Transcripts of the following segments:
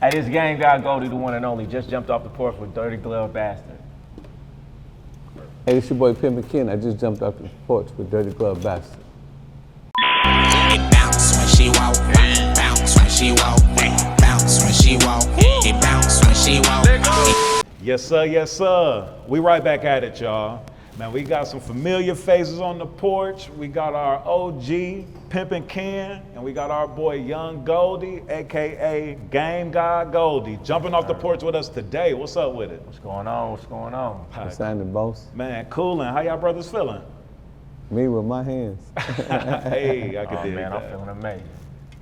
Hey, this game guy Goldie, the one and only, just jumped off the porch with Dirty Glove Bastard. Hey, it's your boy Pimpin Ken. I just jumped off the porch with Dirty Glove Bastard. It bounce when she walk, bounce when she walk, bounce when she walk, it bounce when she walk. Yes, sir, yes, sir. We right back at it, y'all. Man, we got some familiar faces on the porch. We got our OG, Pimpin Ken, and we got our boy Young Goldie, AKA Game Guy Goldie, jumping off the porch with us today. What's up with it? What's going on? What's going on? What's happening, boss? Man, coolin'. How y'all brothers feeling? Me with my hands. Hey, I can dig man, that. I'm feeling amazing.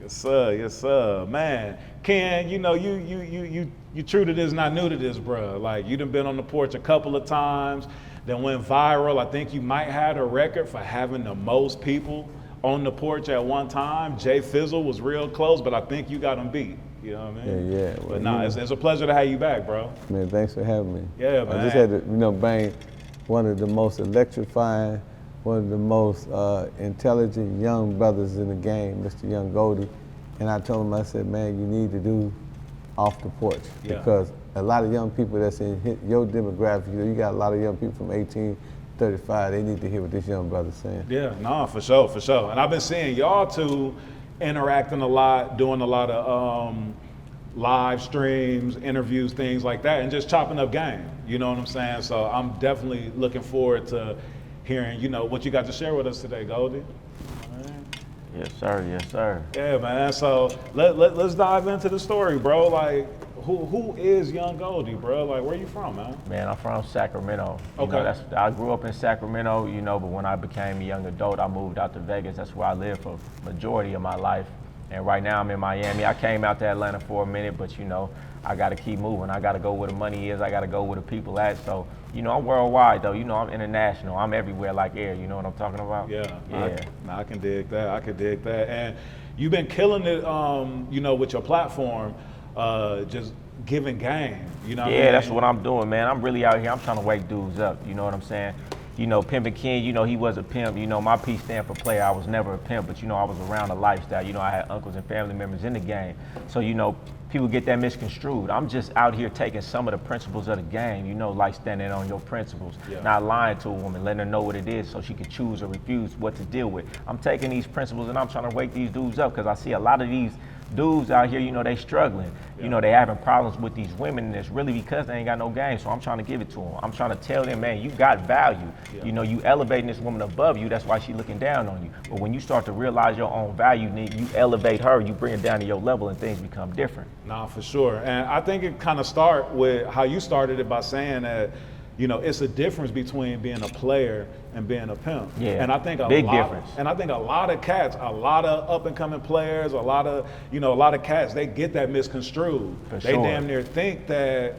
Yes, sir. Yes, sir. Man, Ken, you know, you true to this, not new to this, bro. Like, you done been on the porch a couple of times, then went viral. I think you might have a record for having the most people on the porch at one time. Jay Fizzle was real close, but I think you got him beat. You know what I mean? Yeah. Well, But nah, it's a pleasure to have you back, bro. Man, thanks for having me. Yeah, man. I just had to, bang one of the most electrifying, one of the most intelligent young brothers in the game, Mr. Young Goldie. And I told him, I said, man, you need to do off the porch. Yeah. Because a lot of young people that's in your demographic, you got a lot of young people from 18 to 35, they need to hear what this young brother's saying. Yeah, no, for sure, for sure. And I've been seeing y'all two interacting a lot, doing a lot of live streams, interviews, things like that, and just chopping up game. You know what I'm saying? So I'm definitely looking forward to hearing, what you got to share with us today, Goldie. Yes, sir. Yes, sir. Yeah, man. So let's dive into the story, bro. Like, who is Young Goldie, bro? Like, where you from, man? Man, I'm from Sacramento. Okay. I grew up in Sacramento, but when I became a young adult, I moved out to Vegas. That's where I lived for majority of my life. And right now I'm in Miami. I came out to Atlanta for a minute, but I got to keep moving. I got to go where the money is. I got to go where the people at. So, I'm worldwide though. I'm international. I'm everywhere like air. You know what I'm talking about? Yeah. Yeah. I can dig that. I can dig that. And you've been killing it, with your platform, just giving game. You know what I mean? That's what I'm doing, man. I'm really out here. I'm trying to wake dudes up. You know what I'm saying? Pimpin Ken, he was a pimp. My P stand for player. I was never a pimp, but I was around the lifestyle. I had uncles and family members in the game. So, people get that misconstrued. I'm just out here taking some of the principles of the game, like standing on your principles, not lying to a woman, letting her know what it is so she can choose or refuse what to deal with. I'm taking these principles and I'm trying to wake these dudes up because I see a lot of these dudes out here, they struggling. They having problems with these women, and it's really because they ain't got no game. So I'm trying to give it to them. I'm trying to tell them, man, you got value. You elevating this woman above you. That's why she looking down on you. But when you start to realize your own value, you elevate her, you bring it down to your level, and things become different. Nah, for sure. And I think it kind of start with how you started it by saying that, it's a difference between being a player and being a pimp. Yeah. And I think big difference. And I think a lot of cats, a lot of up and coming players, a lot of cats, they get that misconstrued. They damn near think that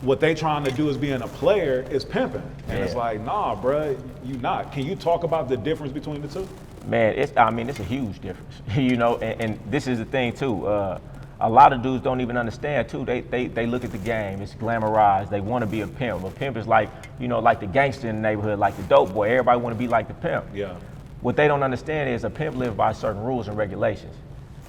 what they trying to do is being a player is pimping. And it's like, nah, bruh, you not. Can you talk about the difference between the two? Man, it's a huge difference, and this is the thing too. A lot of dudes don't even understand too. They look at the game, it's glamorized. They want to be a pimp. A pimp is like, like the gangster in the neighborhood, like the dope boy. Everybody want to be like the pimp. Yeah. What they don't understand is a pimp lives by certain rules and regulations.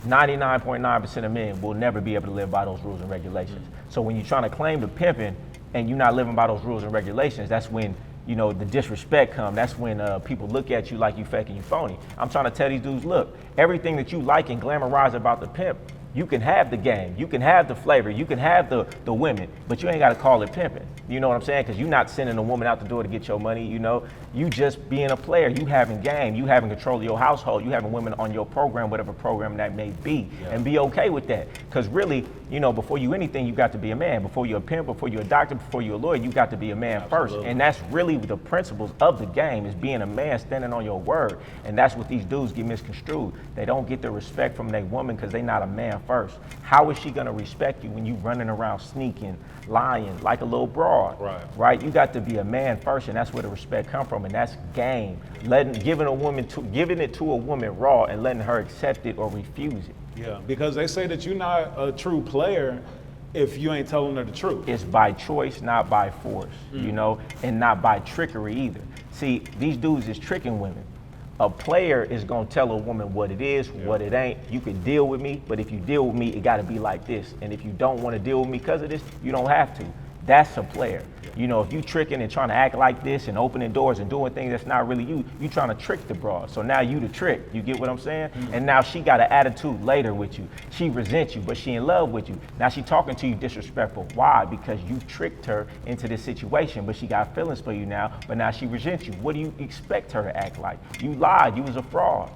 99.9% of men will never be able to live by those rules and regulations. So when you're trying to claim the pimping and you're not living by those rules and regulations, that's when the disrespect come. That's when people look at you like you fake and you phony. I'm trying to tell these dudes, look, everything that you like and glamorize about the pimp, you can have the game, you can have the flavor, you can have the women, but you ain't got to call it pimping. You know what I'm saying? Because you're not sending a woman out the door to get your money, You just being a player, you having game, you having control of your household, you having women on your program, whatever program that may be, and be okay with that. Because really, before you anything, you got to be a man. Before you're a pimp, before you're a doctor, before you're a lawyer, you got to be a man first. And that's really the principles of the game, is being a man, standing on your word. And that's what these dudes get misconstrued. They don't get the respect from their woman because they not a man first. How is she gonna respect you when you running around sneaking, lying like a little broad? Right? You got to be a man first, and that's where the respect come from, and that's game. Giving it to a woman raw and letting her accept it or refuse it. Yeah, because they say that you're not a true player if you ain't telling her the truth. It's by choice, not by force, and not by trickery either. See, these dudes is tricking women. A player is gonna tell a woman what it is, what it ain't. You can deal with me, but if you deal with me, it gotta be like this. And if you don't wanna deal with me because of this, you don't have to. That's a player. You know, if you tricking and trying to act like this and opening doors and doing things that's not really you trying to trick the broad. So now you the trick. You get what I'm saying? And now she got an attitude later with you. She resents you, but she in love with you. Now she talking to you disrespectful. Why? Because you tricked her into this situation, but she got feelings for you now, but now she resents you. What do you expect her to act like? You lied. You was a fraud.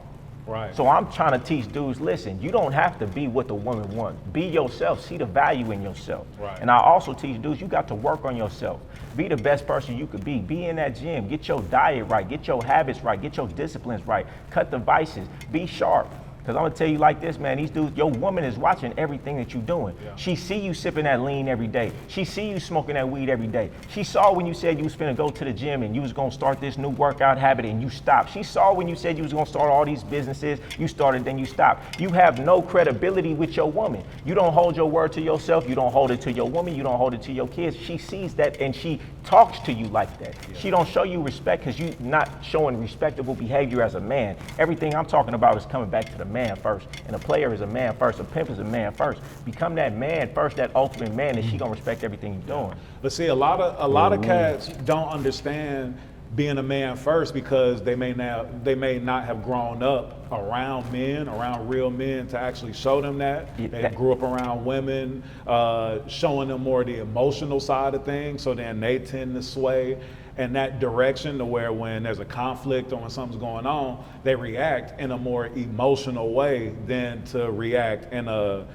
Right. So I'm trying to teach dudes, listen, you don't have to be what the woman wants. Be yourself, see the value in yourself. Right. And I also teach dudes, you got to work on yourself. Be the best person you could be. Be in that gym, get your diet right, get your habits right, get your disciplines right, cut the vices, be sharp. Because I'm gonna tell you like this, man, these dudes, your woman is watching everything that you're doing. Yeah. She see you sipping that lean every day. She see you smoking that weed every day. She saw when you said you was finna go to the gym and you was gonna start this new workout habit and you stopped. She saw when you said you was gonna start all these businesses, you started, then you stopped. You have no credibility with your woman. You don't hold your word to yourself, you don't hold it to your woman, you don't hold it to your kids. She sees that and she talks to you like that. Yeah. She don't show you respect because you not showing respectable behavior as a man. Everything I'm talking about is coming back to the man first. And a player is a man first, a pimp is a man first. Become that man first, that ultimate man, and she gonna respect everything you're doing. But see, a lot of cats don't understand being a man first because they may not have grown up around men, around real men to actually show them that. They grew up around women, showing them more the emotional side of things, so then they tend to sway in that direction to where when there's a conflict or when something's going on, they react in a more emotional way than to react in a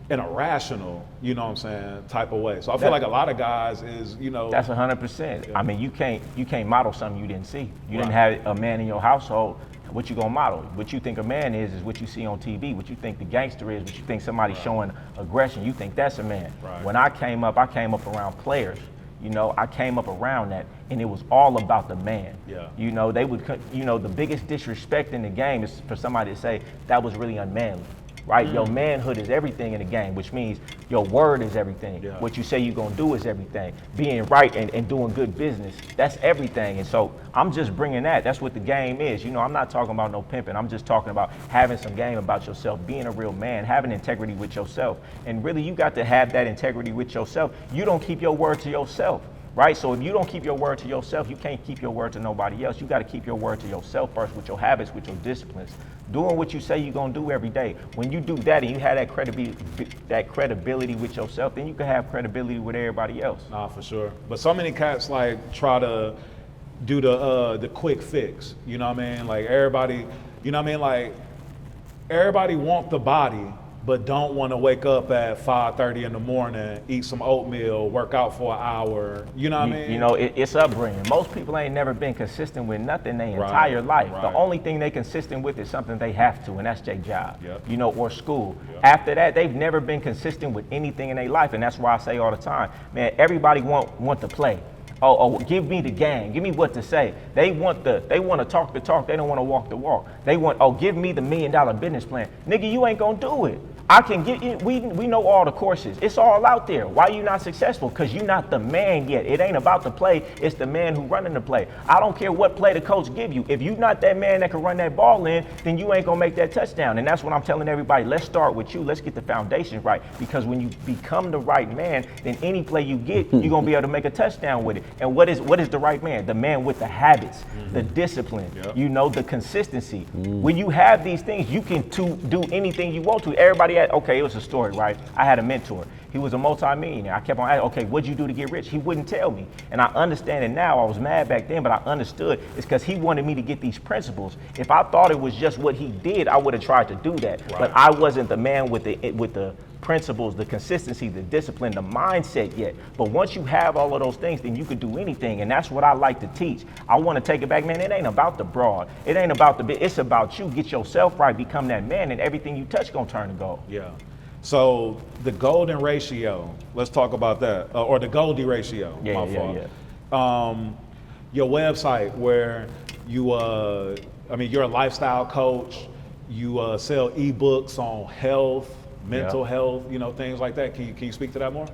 rational, you know what I'm saying, type of way. So I feel like a lot of guys is, you know. That's 100%. Yeah. I mean, you can't model something you didn't see. You Right. didn't have a man in your household. What you gonna model? What you think a man is what you see on TV. What you think the gangster is, what you think somebody showing aggression, you think that's a man. Right. When I came up around players. You know, I came up around that, and it was all about the man. Yeah. You know, they would, you know, the biggest disrespect in the game is for somebody to say that was really unmanly, right? Your manhood is everything in the game, which means your word is everything. Yeah. What you say you're gonna do is everything. Being right and doing good business, that's everything. And so I'm just bringing that. That's what the game is. You know, I'm not talking about no pimping. I'm just talking about having some game about yourself, being a real man, having integrity with yourself. And really, you got to have that integrity with yourself. You don't keep your word to yourself. Right? So if you don't keep your word to yourself, you can't keep your word to nobody else. You got to keep your word to yourself first with your habits, with your disciplines. Doing what you say you're going to do every day. When you do that and you have that credibility with yourself, then you can have credibility with everybody else. Nah, for sure. But so many cats like try to do the quick fix. You know what I mean? Like everybody, you know what I mean? Like everybody want the body, but don't want to wake up at 5:30 in the morning, eat some oatmeal, work out for an hour. You know what I mean? You know, it's upbringing. Most people ain't never been consistent with nothing their entire life. Right. The only thing they consistent with is something they have to, and that's their job. Yep. You know, or school. Yep. After that, they've never been consistent with anything in their life, and that's why I say all the time, man, everybody want to play. Oh, give me the game. Give me what to say. They want to talk the talk. They don't want to walk the walk. They want, give me the $1 million business plan. Nigga, you ain't gonna do it. I can get you, we know all the courses. It's all out there. Why you not successful? Because you're not the man yet. It ain't about the play. It's the man who running the play. I don't care what play the coach give you. If you're not that man that can run that ball in, then you ain't gonna make that touchdown. And that's what I'm telling everybody. Let's start with you. Let's get the foundation right. Because when you become the right man, then any play you get, you're gonna be able to make a touchdown with it. And what is the right man? The man with the habits, the discipline, you know, the consistency. When you have these things, you can do anything you want to. Everybody it was a story, right? I had a mentor. He was a multi-millionaire. I kept on asking, okay, what'd you do to get rich? He wouldn't tell me. And I understand it now. I was mad back then, but I understood it's because he wanted me to get these principles. If I thought it was just what he did, I would have tried to do that. Right. But I wasn't the man with the principles, the consistency, the discipline, the mindset yet. But once you have all of those things, then you could do anything. And that's what I like to teach. I want to take it back, man. It ain't about the broad. It ain't about the bit. It's about you. Get yourself right, become that man, and everything you touch gonna turn to gold. Yeah. So the golden ratio, let's talk about that. Or the Goldie ratio, my fault. Your website where you, you're a lifestyle coach. You sell ebooks on health, mental health, you know, things like that. Can you speak to that more?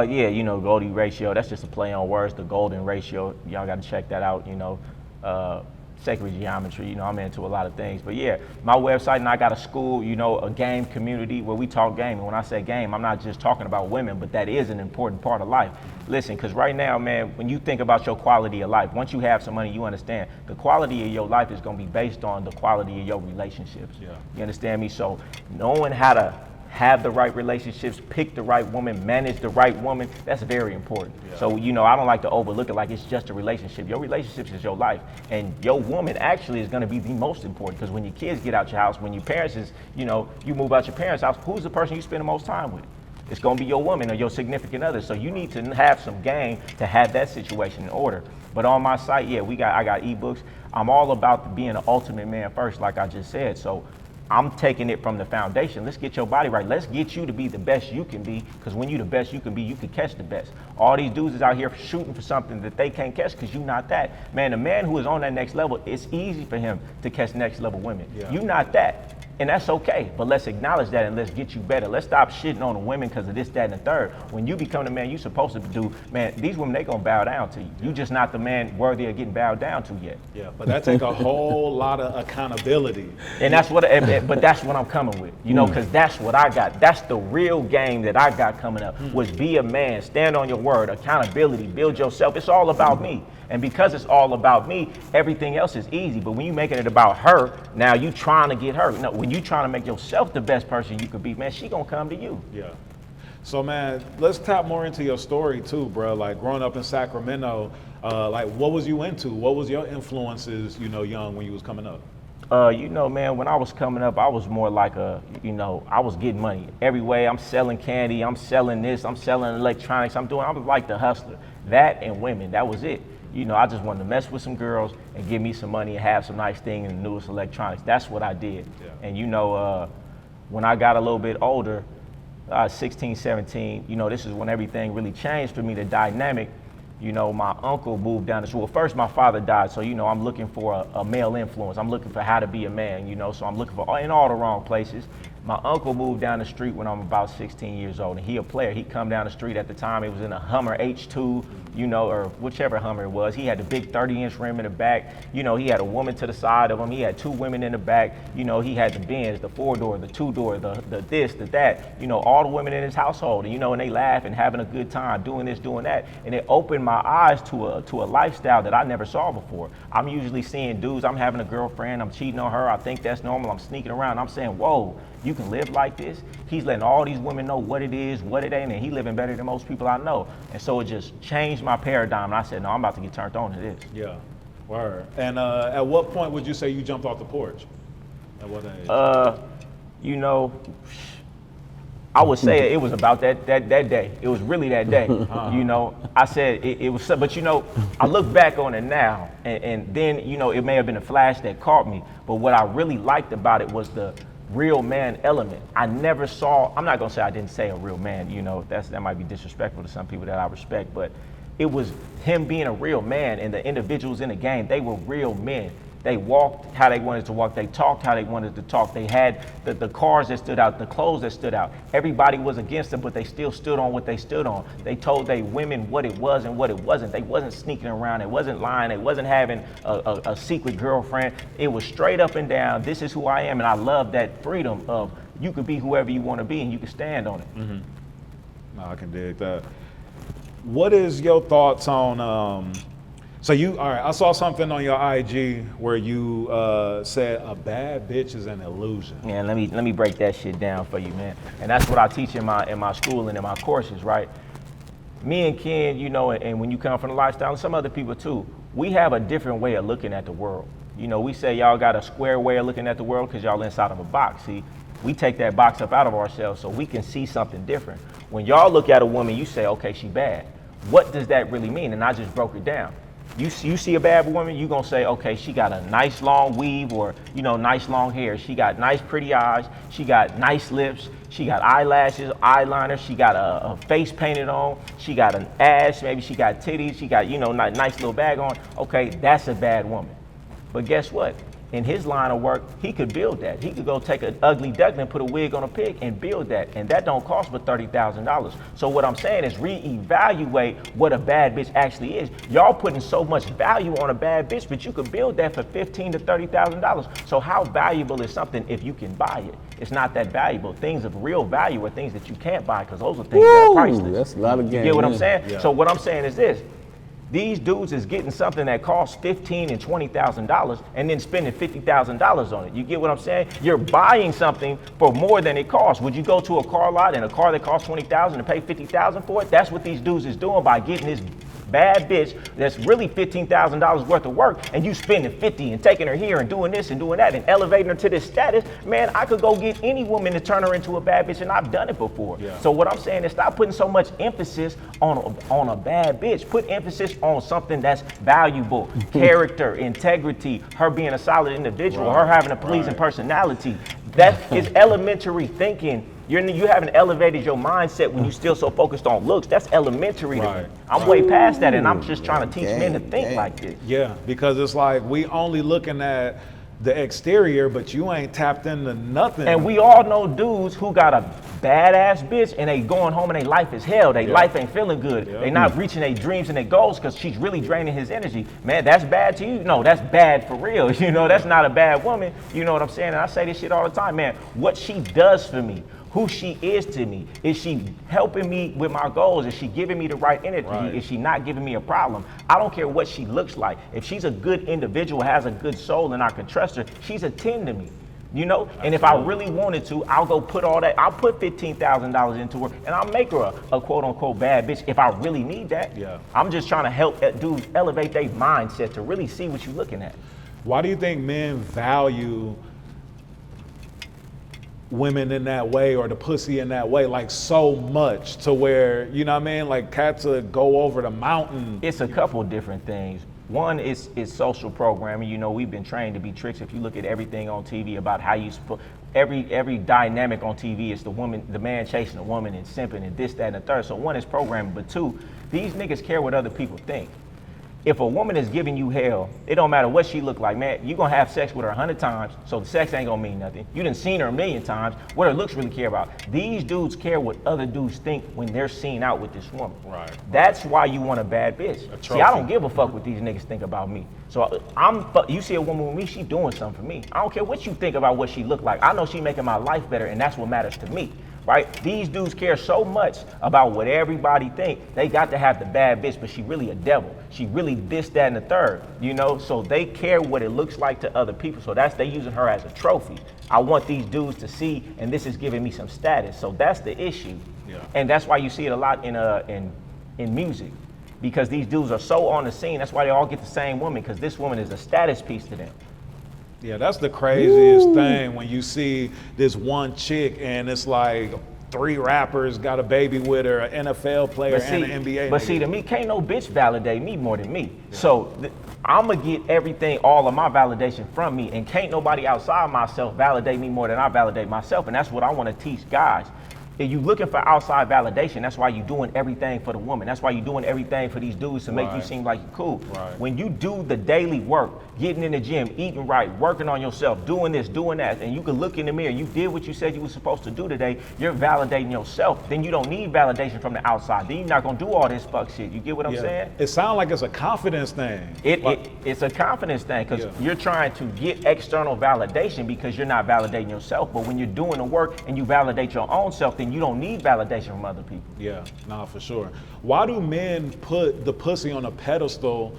You know, Goldie Ratio, that's just a play on words, the golden ratio. Y'all got to check that out, you know. sacred geometry. You know, I'm into a lot of things. But yeah, my website, and I got a school, you know, a game community where we talk game. And when I say game, I'm not just talking about women, but that is an important part of life. Listen, because right now, man, when you think about your quality of life, once you have some money, you understand the quality of your life is going to be based on the quality of your relationships. Yeah. You understand me? So knowing how to have the right relationships, pick the right woman, manage the right woman, that's very important. Yeah. So, you know, I don't like to overlook it like it's just a relationship. Your relationships is your life. And your woman actually is gonna be the most important, because when your kids get out your house, when your parents is, you know, you move out your parents' house, who's the person you spend the most time with? It's gonna be your woman or your significant other. So you need to have some game to have that situation in order. But on my site, yeah, I got ebooks. I'm all about being an ultimate man first, like I just said. So I'm taking it from the foundation. Let's get your body right. Let's get you to be the best you can be, because when you're the best you can be, you can catch the best. All these dudes is out here shooting for something that they can't catch because you're not that. Man, the man who is on that next level, it's easy for him to catch next level women. Yeah. You're not that. And that's okay, but let's acknowledge that and let's get you better. Let's stop shitting on the women because of this, that, and the third. When you become the man you're supposed to do, man, these women, they gonna bow down to you. You just not the man worthy of getting bowed down to yet. Yeah, but that take a whole lot of accountability. And that's what, but that's what I'm coming with, you know, because that's what I got. That's the real game that I got coming up, was be a man, stand on your word, accountability, build yourself. It's all about me. And because it's all about me, everything else is easy. But when you making it about her, now you trying to get her. No, when you trying to make yourself the best person you could be, man, she gonna come to you. Yeah. So man, let's tap more into your story too, bro. Like growing up in Sacramento, like what was you into? What was your influences, you know, young when you was coming up? You know, man, when I was coming up, I was more like I was getting money every way. I'm selling candy, I'm selling this, I'm selling electronics, I was like the hustler. That and women, that was it. You know, I just wanted to mess with some girls and give me some money and have some nice things and the newest electronics. That's what I did. Yeah. And you know, when I got a little bit older, 16, 17, you know, this is when everything really changed for me, the dynamic. You know, my uncle moved down the street. Well, first my father died, so, you know, I'm looking for a male influence. I'm looking for how to be a man, you know, so I'm looking for in all the wrong places. My uncle moved down the street when I'm about 16 years old, and he a player. He'd come down the street at the time. It was in a Hummer H2, you know, or whichever Hummer it was. He had the big 30-inch rim in the back. You know, he had a woman to the side of him. He had two women in the back. You know, he had the Benz, the 4-door, the 2-door, the this, the that. You know, all the women in his household. And, you know, and they laugh and having a good time, doing this, doing that. And it opened my eyes to a lifestyle that I never saw before. I'm usually seeing dudes, I'm having a girlfriend, I'm cheating on her. I think that's normal. I'm sneaking around. I'm saying, whoa, you can live like this? He's letting all these women know what it is, what it ain't, and he living better than most people I know. And so it just changed my paradigm. And I said, no, I'm about to get turned on to this. Yeah, word. And at what point would you say you jumped off the porch? At what age? You know, I would say it was about that day. It was really that day. You know, I said it was, but you know, I look back on it now, and then, you know, it may have been a flash that caught me, but what I really liked about it was the real man element. I never saw, I'm not gonna say I didn't say a real man, you know, that might be disrespectful to some people that I respect, but it was him being a real man, and the individuals in the game, they were real men. They walked how they wanted to walk. They talked how they wanted to talk. They had the cars that stood out, the clothes that stood out. Everybody was against them, but they still stood on what they stood on. They told they women what it was and what it wasn't. They wasn't sneaking around. They wasn't lying. They wasn't having a secret girlfriend. It was straight up and down. This is who I am, and I love that freedom of you could be whoever you want to be, and you can stand on it. Mm-hmm. No, I can dig that. What is your thoughts on? So all right, I saw something on your IG where you said a bad bitch is an illusion. Yeah, let me break that shit down for you, man. And that's what I teach in my school and in my courses, right? Me and Ken, you know, and when you come from the lifestyle, and some other people too, we have a different way of looking at the world. You know, we say y'all got a square way of looking at the world because y'all inside of a box. See, we take that box up out of ourselves so we can see something different. When y'all look at a woman, you say, okay, she bad. What does that really mean? And I just broke it down. You see a bad woman, you gonna say, okay, she got a nice long weave, or, you know, nice long hair. She got nice pretty eyes. She got nice lips. She got eyelashes, eyeliner. She got a face painted on. She got an ass. Maybe she got titties. She got, you know, nice little bag on. Okay, that's a bad woman. But guess what? in his line of work, he could build that. He could go take an ugly duckling, put a wig on a pig and build that. And that don't cost but $30,000. So what I'm saying is reevaluate what a bad bitch actually is. Y'all putting so much value on a bad bitch, but you could build that for $15,000 to $30,000. So how valuable is something if you can buy it? It's not that valuable. Things of real value are things that you can't buy because those are things that are priceless. That's a lot of game. You get what I'm saying? Yeah. So what I'm saying is this. These dudes is getting something that costs $15,000 and $20,000 and then spending $50,000 on it. You get what I'm saying? You're buying something for more than it costs. Would you go to a car lot and a car that costs $20,000 and pay $50,000 for it? That's what these dudes is doing by getting this bad bitch that's really $15,000 worth of work, and you spending $50 and taking her here and doing this and doing that and elevating her to this status. Man, I could go get any woman to turn her into a bad bitch, and I've done it before. Yeah. So what I'm saying is stop putting so much emphasis on a bad bitch. Put emphasis on something that's valuable, character, integrity, her being a solid individual, her having a pleasing personality. That is elementary thinking. You haven't elevated your mindset when you're still so focused on looks. That's elementary to me. I'm way past that, and I'm just trying to teach men to think like this. Yeah, because it's like we only looking at the exterior, but you ain't tapped into nothing. And we all know dudes who got a badass bitch and they going home and their life is hell. Their life ain't feeling good. They not reaching their dreams and their goals because she's really draining his energy. Man, that's bad to you? No, that's bad for real. You know, that's not a bad woman. You know what I'm saying? And I say this shit all the time, man. What she does for me, who she is to me. Is she helping me with my goals? Is she giving me the right energy? Is she not giving me a problem? I don't care what she looks like. If she's a good individual, has a good soul, and I can trust her, she's a 10 to me. You know? And if I really wanted to, I'll go put all that, I'll put $15,000 into her and I'll make her a quote unquote bad bitch if I really need that. Yeah. I'm just trying to help dudes elevate their mindset to really see what you're looking at. Why do you think men value women in that way or the pussy in that way, like so much to where, you know what I mean? Like cats would go over the mountain. It's a couple different things. One is social programming. You know, we've been trained to be tricks. If you look at everything on TV about how you, every dynamic on TV is the man chasing a woman and simping and this, that, and the third. So one is programming, but two, these niggas care what other people think. If a woman is giving you hell, it don't matter what she look like, man, you gonna have sex with her 100 times, so the sex ain't gonna mean nothing. You done seen her 1,000,000 times, what her looks really care about. These dudes care what other dudes think when they're seen out with this woman. Right. That's why you want a bad bitch. See, I don't give a fuck what these niggas think about me. So you see a woman with me, she doing something for me. I don't care what you think about what she look like. I know she making my life better, and that's what matters to me. Right? These dudes care so much about what everybody think. They got to have the bad bitch, but she really a devil. She really this, that, and the third, you know? So they care what it looks like to other people. So they using her as a trophy. I want these dudes to see, and this is giving me some status. So that's the issue. Yeah. And that's why you see it a lot in music. Because these dudes are so on the scene, that's why they all get the same woman, because this woman is a status piece to them. Yeah, that's the craziest thing when you see this one chick and it's like 3 rappers got a baby with her, an NFL player and an NBA. But see, to me, can't no bitch validate me more than me. Yeah. So I'm gonna get everything, all of my validation from me, and can't nobody outside myself validate me more than I validate myself. And that's what I want to teach guys. If you looking for outside validation, that's why you're doing everything for the woman. That's why you're doing everything for these dudes to make you seem like you're cool. Right. When you do the daily work, getting in the gym, eating right, working on yourself, doing this, doing that, and you can look in the mirror, you did what you said you were supposed to do today, you're validating yourself. Then you don't need validation from the outside. Then you're not gonna do all this fuck shit. You get what I'm saying? It sounds like it's a confidence thing. It's a confidence thing, because you're trying to get external validation because you're not validating yourself. But when you're doing the work and you validate your own self, then you don't need validation from other people. Yeah, nah, for sure. Why do men put the pussy on a pedestal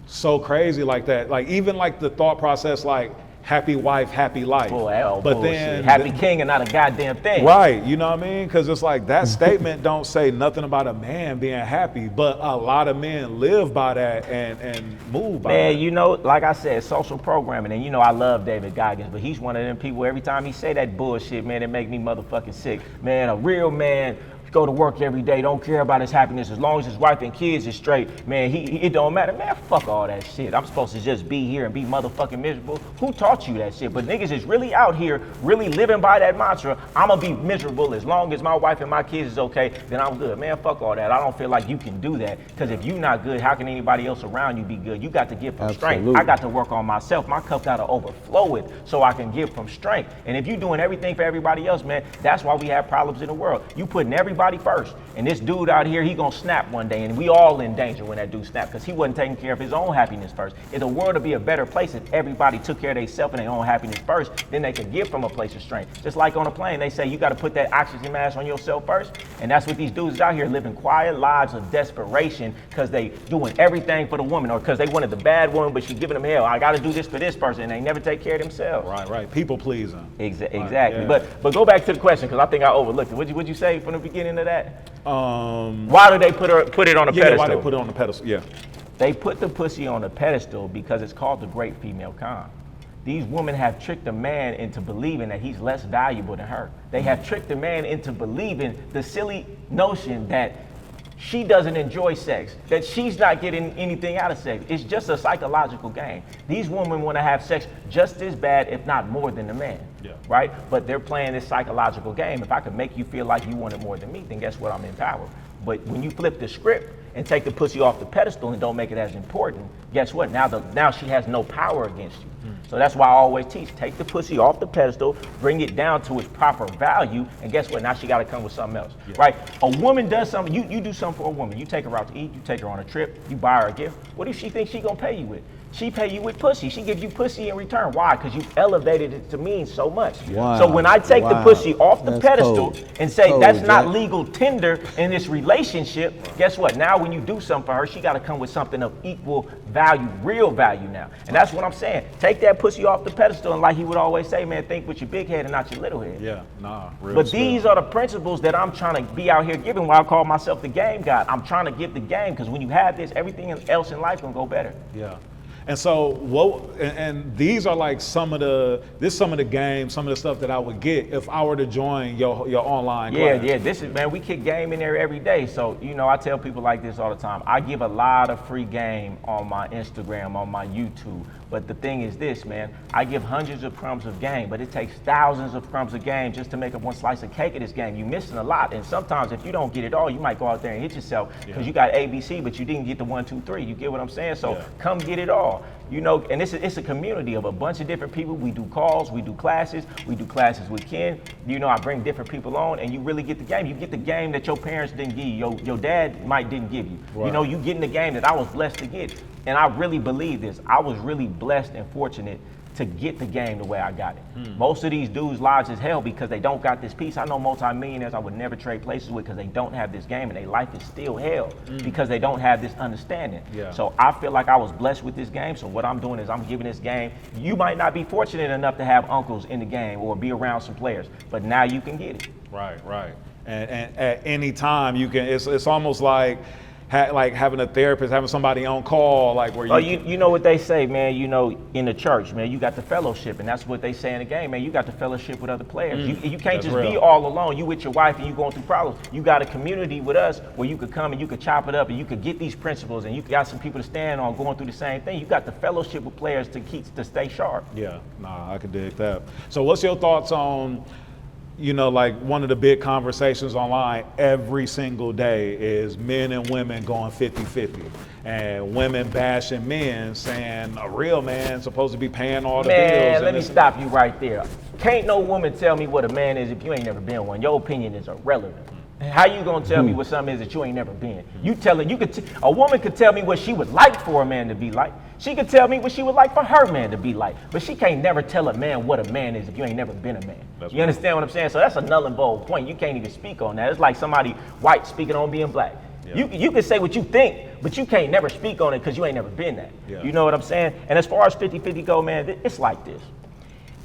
so crazy like that? Like even like the thought process, like happy wife, happy life. Boy, but bullshit. then happy king and not a goddamn thing. Right, you know what I mean? Because it's like that statement don't say nothing about a man being happy, but a lot of men live by that and move by that. Man, you know, like I said, social programming, and you know I love David Goggins, but he's one of them people, every time he say that bullshit, man, it make me motherfucking sick. Man, a real man go to work every day, don't care about his happiness, as long as his wife and kids is straight, man, it don't matter. Man, fuck all that shit. I'm supposed to just be here and be motherfucking miserable. Who taught you that shit? But niggas is really out here, really living by that mantra. I'ma be miserable as long as my wife and my kids is okay, then I'm good. Man, fuck all that. I don't feel like you can do that, because if you not good, how can anybody else around you be good? You got to give from strength. Absolutely. I got to work on myself. My cup got to overflow it so I can give from strength. And if you doing everything for everybody else, man, that's why we have problems in the world. You putting everybody first. And this dude out here, he gonna snap one day, and we all in danger when that dude snap, because he wasn't taking care of his own happiness first. If the world would be a better place if everybody took care of themselves and their own happiness first, then they could give from a place of strength. Just like on a plane, they say you got to put that oxygen mask on yourself first. And that's what these dudes out here living quiet lives of desperation, because they doing everything for the woman, or because they wanted the bad woman, but she giving them hell. I got to do this for this person, and they never take care of themselves. Right. People pleasing. Exactly. Yeah. But go back to the question, because I think I overlooked it. What'd you say from the beginning of that? Um, Why do they put it on a pedestal? why they put it on the pedestal? Yeah. They put the pussy on a pedestal because it's called the great female con. These women have tricked a man into believing that he's less valuable than her. They have tricked a man into believing the silly notion that she doesn't enjoy sex, that she's not getting anything out of sex. It's just a psychological game. These women want to have sex just as bad, if not more, than the man. Yeah. Right? But they're playing this psychological game. If I can make you feel like you want it more than me, then guess what? I'm in power. But when you flip the script and take the pussy off the pedestal and don't make it as important, guess what? Now she has no power against you. So that's why I always teach, take the pussy off the pedestal, bring it down to its proper value, and guess what? Now she got to come with something else, right? A woman does something, you do something for a woman. You take her out to eat, you take her on a trip, you buy her a gift. What if she thinks she gonna pay you with? She pay you with pussy. She gives you pussy in return. Why? Because you elevated it to mean so much. Wow. So when I take the pussy off the That's pedestal cold. and say Cold, that's not Jack. legal tender in this relationship, guess what? Now when you do something for her, she got to come with something of equal value, real value now. And that's what I'm saying. Take that pussy off the pedestal, and like he would always say, man, think with your big head and not your little head. Yeah, nah, real But spill. these are the principles that I'm trying to be out here giving, why I call myself the game god. I'm trying to give the game, because when you have this, everything else in life gonna go better. Yeah. And so and these are like some of the games, some of the stuff that I would get if I were to join your online class. Yeah, this is, man, we kick game in there every day. So, I tell people like this all the time. I give a lot of free game on my Instagram, on my YouTube. But the thing is this, man, I give hundreds of crumbs of game, but it takes thousands of crumbs of game just to make up one slice of cake of this game. You're missing a lot. And sometimes if you don't get it all, you might go out there and hit yourself because you got ABC, but you didn't get the 1, 2, 3. You get what I'm saying? So come get it all. And it's a community of a bunch of different people. We do calls, we do classes with Ken. I bring different people on, and you really get the game. You get the game that your parents didn't give you, your dad didn't give you. Right. You getting the game that I was blessed to get. And I really believe this. I was really blessed and fortunate to get the game the way I got it. Most of these dudes' lives is hell because they don't got this piece. I know multimillionaires I would never trade places with because they don't have this game, and their life is still hell because they don't have this understanding. Yeah. So I feel like I was blessed with this game. So what I'm doing is I'm giving this game. You might not be fortunate enough to have uncles in the game or be around some players, but now you can get it. Right. And at any time you can. It's almost like having a therapist, having somebody on call, like where you. You know what they say, man. In the church, man, you got the fellowship, and that's what they say in the game, man. You got the fellowship with other players. You can't That's just real. be all alone. You with your wife and you going through problems. You got a community with us where you could come and you could chop it up and you could get these principles and you got some people to stand on going through the same thing. You got the fellowship with players to stay sharp. Yeah, I can dig that. So what's your thoughts on? Like one of the big conversations online every single day is men and women going 50-50 and women bashing men saying a real man's supposed to be paying all the bills. Man, and let me it's- stop you right there. Can't no woman tell me what a man is if you ain't never been one. Your opinion is irrelevant. How you gonna tell me what something is that you ain't never been? A woman could tell me what she would like for a man to be like. She could tell me what she would like for her man to be like. But she can't never tell a man what a man is if you ain't never been a man. You understand what I'm saying? So that's a null and void point. You can't even speak on that. It's like somebody white speaking on being black. Yeah. You can say what you think, but you can't never speak on it because you ain't never been that. Yeah. You know what I'm saying? And as far as 50-50 go, man, it's like this.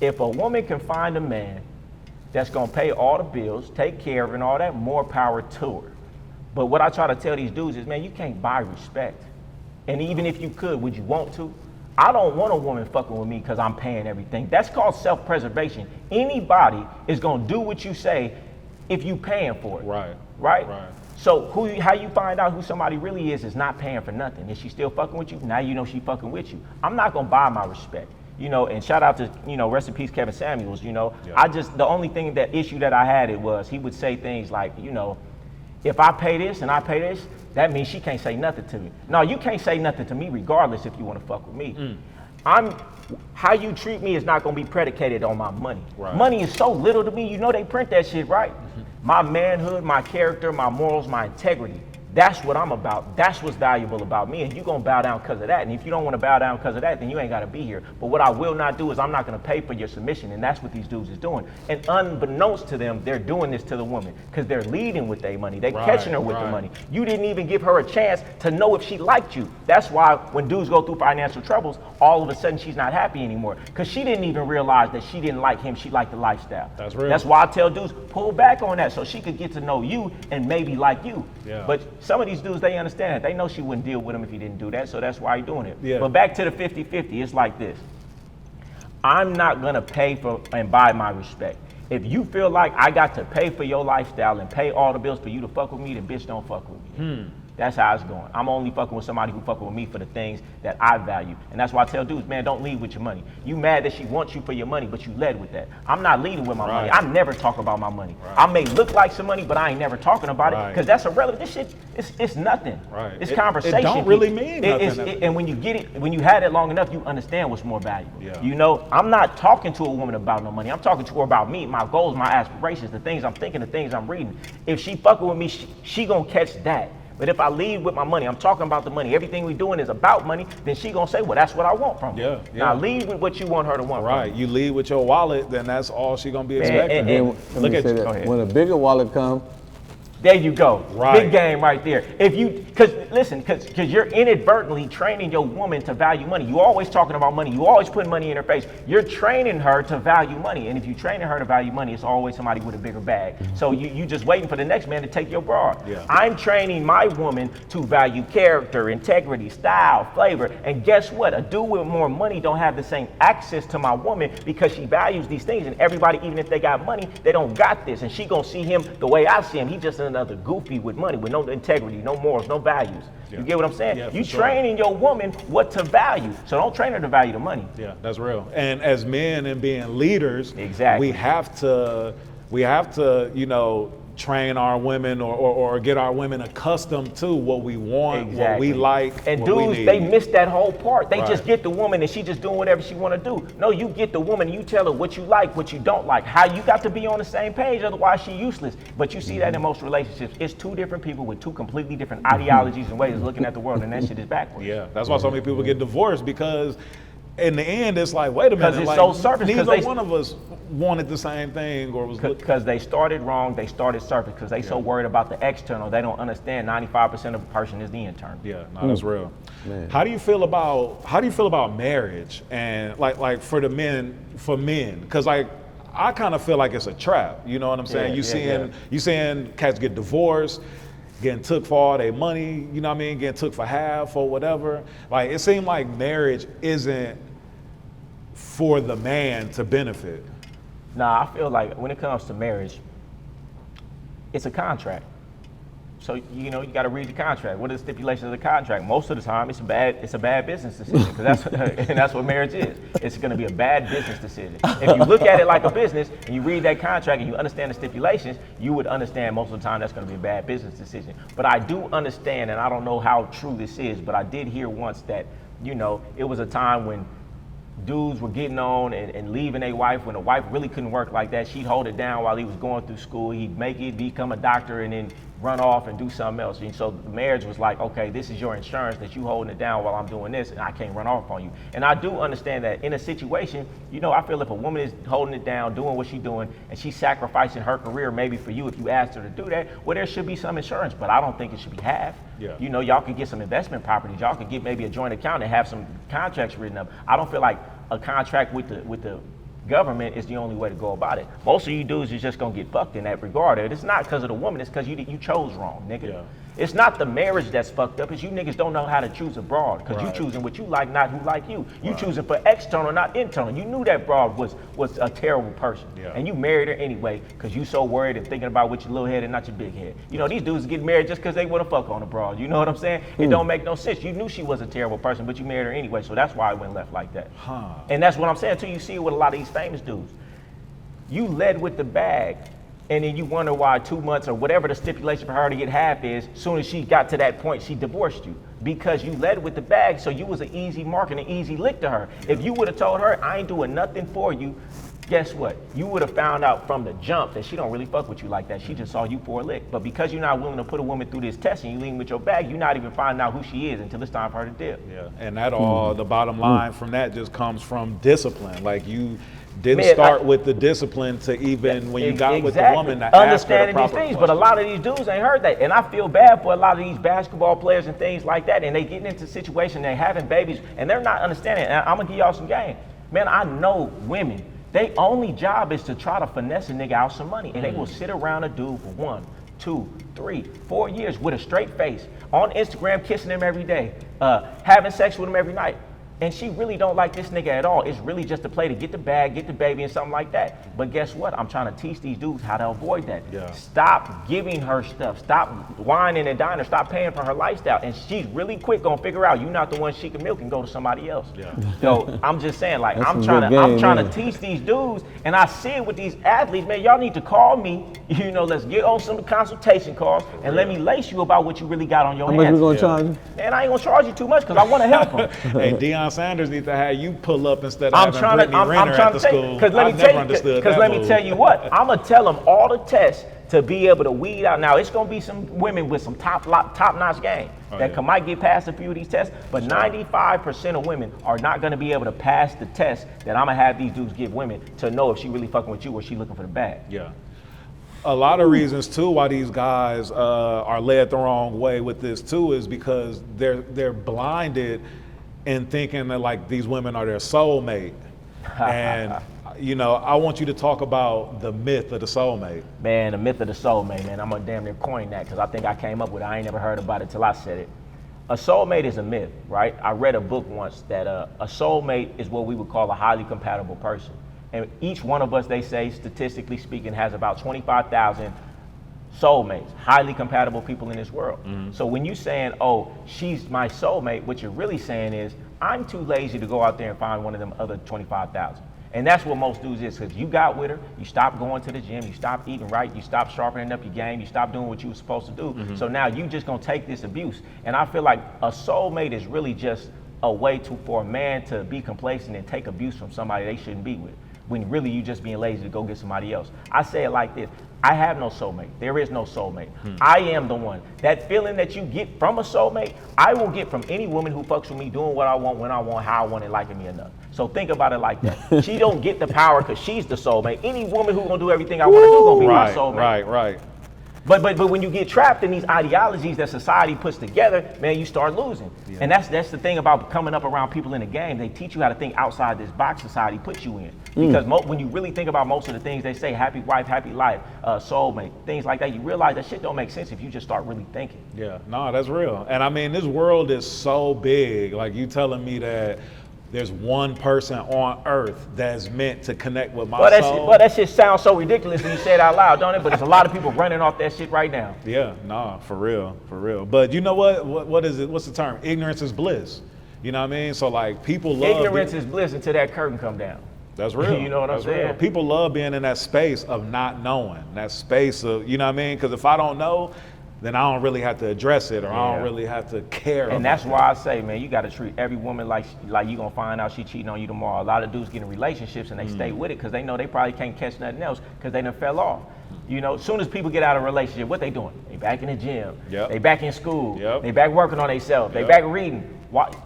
If a woman can find a man that's gonna pay all the bills, take care of it and all that, more power to her. But what I try to tell these dudes is, man, you can't buy respect. And even if you could, would you want to? I don't want a woman fucking with me because I'm paying everything. That's called self-preservation. Anybody is gonna do what you say if you paying for it. Right. Right? Right. So how you find out who somebody really is not paying for nothing. Is she still fucking with you? Now you know she fucking with you. I'm not gonna buy my respect. And shout out to, rest in peace, Kevin Samuels, Yeah. the only thing issue that I had was he would say things like, if I pay this and I pay this, that means she can't say nothing to me. No, you can't say nothing to me regardless if you want to fuck with me. How you treat me is not gonna be predicated on my money. Right. Money is so little to me, they print that shit, right? My manhood, my character, my morals, my integrity. That's what I'm about. That's what's valuable about me. And you're going to bow down because of that. And if you don't want to bow down because of that, then you ain't got to be here. But what I will not do is I'm not going to pay for your submission. And that's what these dudes is doing. And unbeknownst to them, they're doing this to the woman because they're leading with their money. They're catching her with the money. You didn't even give her a chance to know if she liked you. That's why when dudes go through financial troubles, all of a sudden she's not happy anymore because she didn't even realize that she didn't like him. She liked the lifestyle. That's real. That's why I tell dudes, pull back on that so she could get to know you and maybe like you. Yeah. But some of these dudes, they understand that. They know she wouldn't deal with him if he didn't do that, so that's why he's doing it. Yeah. But back to the 50-50, it's like this. I'm not gonna pay for and buy my respect. If you feel like I got to pay for your lifestyle and pay all the bills for you to fuck with me, then bitch, don't fuck with me. That's how it's going. I'm only fucking with somebody who fucking with me for the things that I value. And that's why I tell dudes, man, don't lead with your money. You mad that she wants you for your money, but you led with that. I'm not leading with my money. I never talk about my money. I may look like some money, but I ain't never talking about it because that's irrelevant. This shit, it's nothing. Right. It's conversation. It don't really mean nothing. And when you get it, when you had it long enough, you understand what's more valuable. Yeah. I'm not talking to a woman about no money. I'm talking to her about me, my goals, my aspirations, the things I'm thinking, the things I'm reading. If she fucking with me, she gonna catch that. But if I lead with my money, I'm talking about the money, everything we doing is about money, then she gonna say, well, that's what I want from you. Yeah. Now lead with what you want her to want from Right. you. You lead with your wallet, then that's all she gonna be expecting. Look at Go ahead. when a bigger wallet comes, There you go. Right. Big game right there. If you, because you're inadvertently training your woman to value money. You always talking about money. You always putting money in her face. You're training her to value money. And if you training her to value money, it's always somebody with a bigger bag. So you just waiting for the next man to take your broad. Yeah. I'm training my woman to value character, integrity, style, flavor. And guess what? A dude with more money don't have the same access to my woman because she values these things. And everybody, even if they got money, they don't got this. And she gonna see him the way I see him. He just another goofy with money, with no integrity, no morals, no values. Yeah. You get what I'm saying? Yeah, You for sure. training your woman what to value. So don't train her to value the money. Yeah, that's real. And as men and being leaders, Exactly. we have to, train our women or get our women accustomed to what we want, what we like, And what we dudes, need. they miss that whole part. They Right. just get the woman and she just doing whatever she want to do. No, you get the woman and you tell her what you like, what you don't like, how you got to be on the same page, otherwise she useless. But you see that in most relationships. It's two different people with two completely different ideologies and ways of looking at the world, and that shit is backwards. Yeah, that's why so many people get divorced, because in the end, it's like, wait a minute, 'Cause it's like, so surface, 'cause neither they- one of us wanted the same thing or was looking. Because they started wrong, they started surface, because they so worried about the external, they don't understand 95% of a person is the internal. Yeah, no, that's real. Man. How do you feel about marriage and like for men? Because like I kind of feel like it's a trap. You know what I'm saying? You seeing cats get divorced, getting took for all their money. You know what I mean? Getting took for half or whatever. Like it seemed like marriage isn't for the man to benefit. Nah, I feel like when it comes to marriage, it's a contract. So you got to read the contract. What are the stipulations of the contract? Most of the time, it's a bad business decision, because that's what marriage is. It's going to be a bad business decision. If you look at it like a business and you read that contract and you understand the stipulations, you would understand most of the time that's going to be a bad business decision. But I do understand, and I don't know how true this is, but I did hear once that it was a time when dudes were getting on and leaving their wife when the wife really couldn't work like that. She'd hold it down while he was going through school. He'd make it, become a doctor, and then run off and do something else. And so the marriage was like, okay, this is your insurance that you holding it down while I'm doing this, and I can't run off on you. And I do understand that in a situation, I feel if a woman is holding it down, doing what she's doing, and she's sacrificing her career maybe for you if you asked her to do that, well, there should be some insurance, but I don't think it should be half. Yeah. Y'all could get some investment properties. Y'all could get maybe a joint account and have some contracts written up. I don't feel like a contract with the government is the only way to go about it. Most of you dudes is just gonna get fucked in that regard. It's not because of the woman, it's because you chose wrong, nigga. Yeah. It's not the marriage that's fucked up. It's you niggas don't know how to choose a broad because Right. you choosing what you like, not who like you. You choosing for external, not internal. You knew that broad was a terrible person, Yeah. and you married her anyway because you so worried and thinking about what your little head and not your big head. You know, these dudes get married just because they want to fuck on a broad. You know what I'm saying? It don't make no sense. You knew she was a terrible person, but you married her anyway, so that's why it went left like that. And that's what I'm saying too. You see it with a lot of these famous dudes. You led with the bag, and then you wonder why 2 months or whatever the stipulation for her to get half is, soon as she got to that point, she divorced you. Because you led with the bag, so you was an easy mark and an easy lick to her. If you would have told her, I ain't doing nothing for you, guess what? You would have found out from the jump that she don't really fuck with you like that. She just saw you for a lick. But because you're not willing to put a woman through this test and you lean with your bag, you're not even finding out who she is until it's time for her to dip. Yeah, and that all, the bottom line from that just comes from discipline. Like you didn't Man, start with the discipline to even, when you got with the woman, to ask her the understanding these proper things, but a lot of these dudes ain't heard that. And I feel bad for a lot of these basketball players and things like that, and they getting into situations, they having babies, and they're not understanding. And I'm gonna give y'all some game. Man, I know women, they only job is to try to finesse a nigga out some money, and they will sit around a dude for 1, 2, 3, 4 years with a straight face, on Instagram kissing him every day, having sex with him every night. And she really don't like this nigga at all. It's really just a play to get the bag, get the baby, and something like that. But guess what? I'm trying to teach these dudes how to avoid that. Yeah. Stop giving her stuff. Stop whining and dining her. Stop paying for her lifestyle. And she's really quick gonna figure out you're not the one she can milk and go to somebody else. Yeah. So I'm just saying, like, That's I'm some good game, trying man. to teach these dudes, and I see it with these athletes, man. Y'all need to call me. You know, let's get on some consultation calls and let me lace you about what you really got on your How much hands. we gonna charge you? Man, I ain't gonna charge you too much because I want to help them. Hey, Deion Sanders needs to have you pull up instead of I'm having trying Brittany to, I'm Renner trying at the to school. because let me I've tell never you, understood because that let me move. tell you what, I'm gonna tell them all the tests to be able to weed out. Now it's gonna be some women with some top-notch game that might get past a few of these tests, but 95% of women are not gonna be able to pass the test that I'm gonna have these dudes give women to know if she really fucking with you or she looking for the bag. Yeah. A lot of reasons too why these guys are led the wrong way with this too is because they're blinded in thinking that like these women are their soulmate. And you know, I want you to talk about the myth of the soulmate. Man, the myth of the soulmate, man. I'm gonna damn near coin that because I think I came up with it. I ain't never heard about it till I said it. A soulmate is a myth, right? I read a book once that a soulmate is what we would call a highly compatible person. And each one of us, they say, statistically speaking, has about 25,000 soulmates, highly compatible people in this world. So when you're saying, oh, she's my soulmate, what you're really saying is, I'm too lazy to go out there and find one of them other 25,000. And that's what most dudes is, because you got with her, you stopped going to the gym, you stopped eating right, you stopped sharpening up your game, you stopped doing what you were supposed to do. So now you just gonna take this abuse. And I feel like a soulmate is really just a way for a man to be complacent and take abuse from somebody they shouldn't be with, when really you just being lazy to go get somebody else. I say it like this, I have no soulmate. There is no soulmate. I am the one. That feeling that you get from a soulmate, I will get from any woman who fucks with me, doing what I want, when I want, how I want, and liking me enough. So think about it like that. She don't get the power because she's the soulmate. Any woman who gonna do everything I want to do gonna be my soulmate. Right. But when you get trapped in these ideologies that society puts together, man, you start losing. And that's the thing about coming up around people in the game. They teach you how to think outside this box society puts you in. Because when you really think about most of the things they say, happy wife, happy life, soulmate, things like that, you realize that shit don't make sense if you just start really thinking. Yeah, no, that's real. And I mean, this world is so big. Like you telling me that there's one person on earth that's meant to connect with my soul. But that shit sounds so ridiculous when you say it out loud, don't it? But there's a lot of people running off that shit right now. Yeah, nah, for real. But you know what is it? What's the term? Ignorance is bliss. You know what I mean? So like people love Ignorance is bliss until that curtain come down. That's real. You know what I'm saying? Real. People love being in that space of not knowing, that space of, you know what I mean? Because if I don't know, then I don't really have to address it, or I don't really have to care. And that's why I say, man, you got to treat every woman like you gonna find out she cheating on you tomorrow. A lot of dudes get in relationships and they stay with it because they know they probably can't catch nothing else because they done fell off. You know, as soon as people get out of a relationship, what they doing? They back in the gym. They back in school. They back working on themselves. They back reading.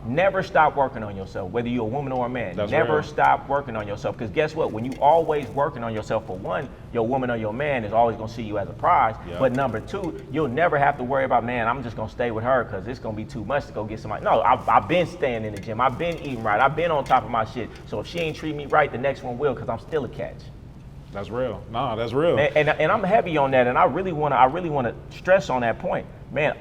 Never stop working on yourself, whether you're a woman or a man. Never stop working on yourself, because guess what? When you always working on yourself, for one, your woman or your man is always gonna see you as a prize. But number two, you'll never have to worry about, man, I'm just gonna stay with her because it's gonna be too much to go get somebody. No, I've been staying in the gym. I've been eating right. I've been on top of my shit. So if she ain't treating me right, the next one will, because I'm still a catch. That's real. Nah, that's real. And I'm heavy on that, and I really want to stress on that point, man.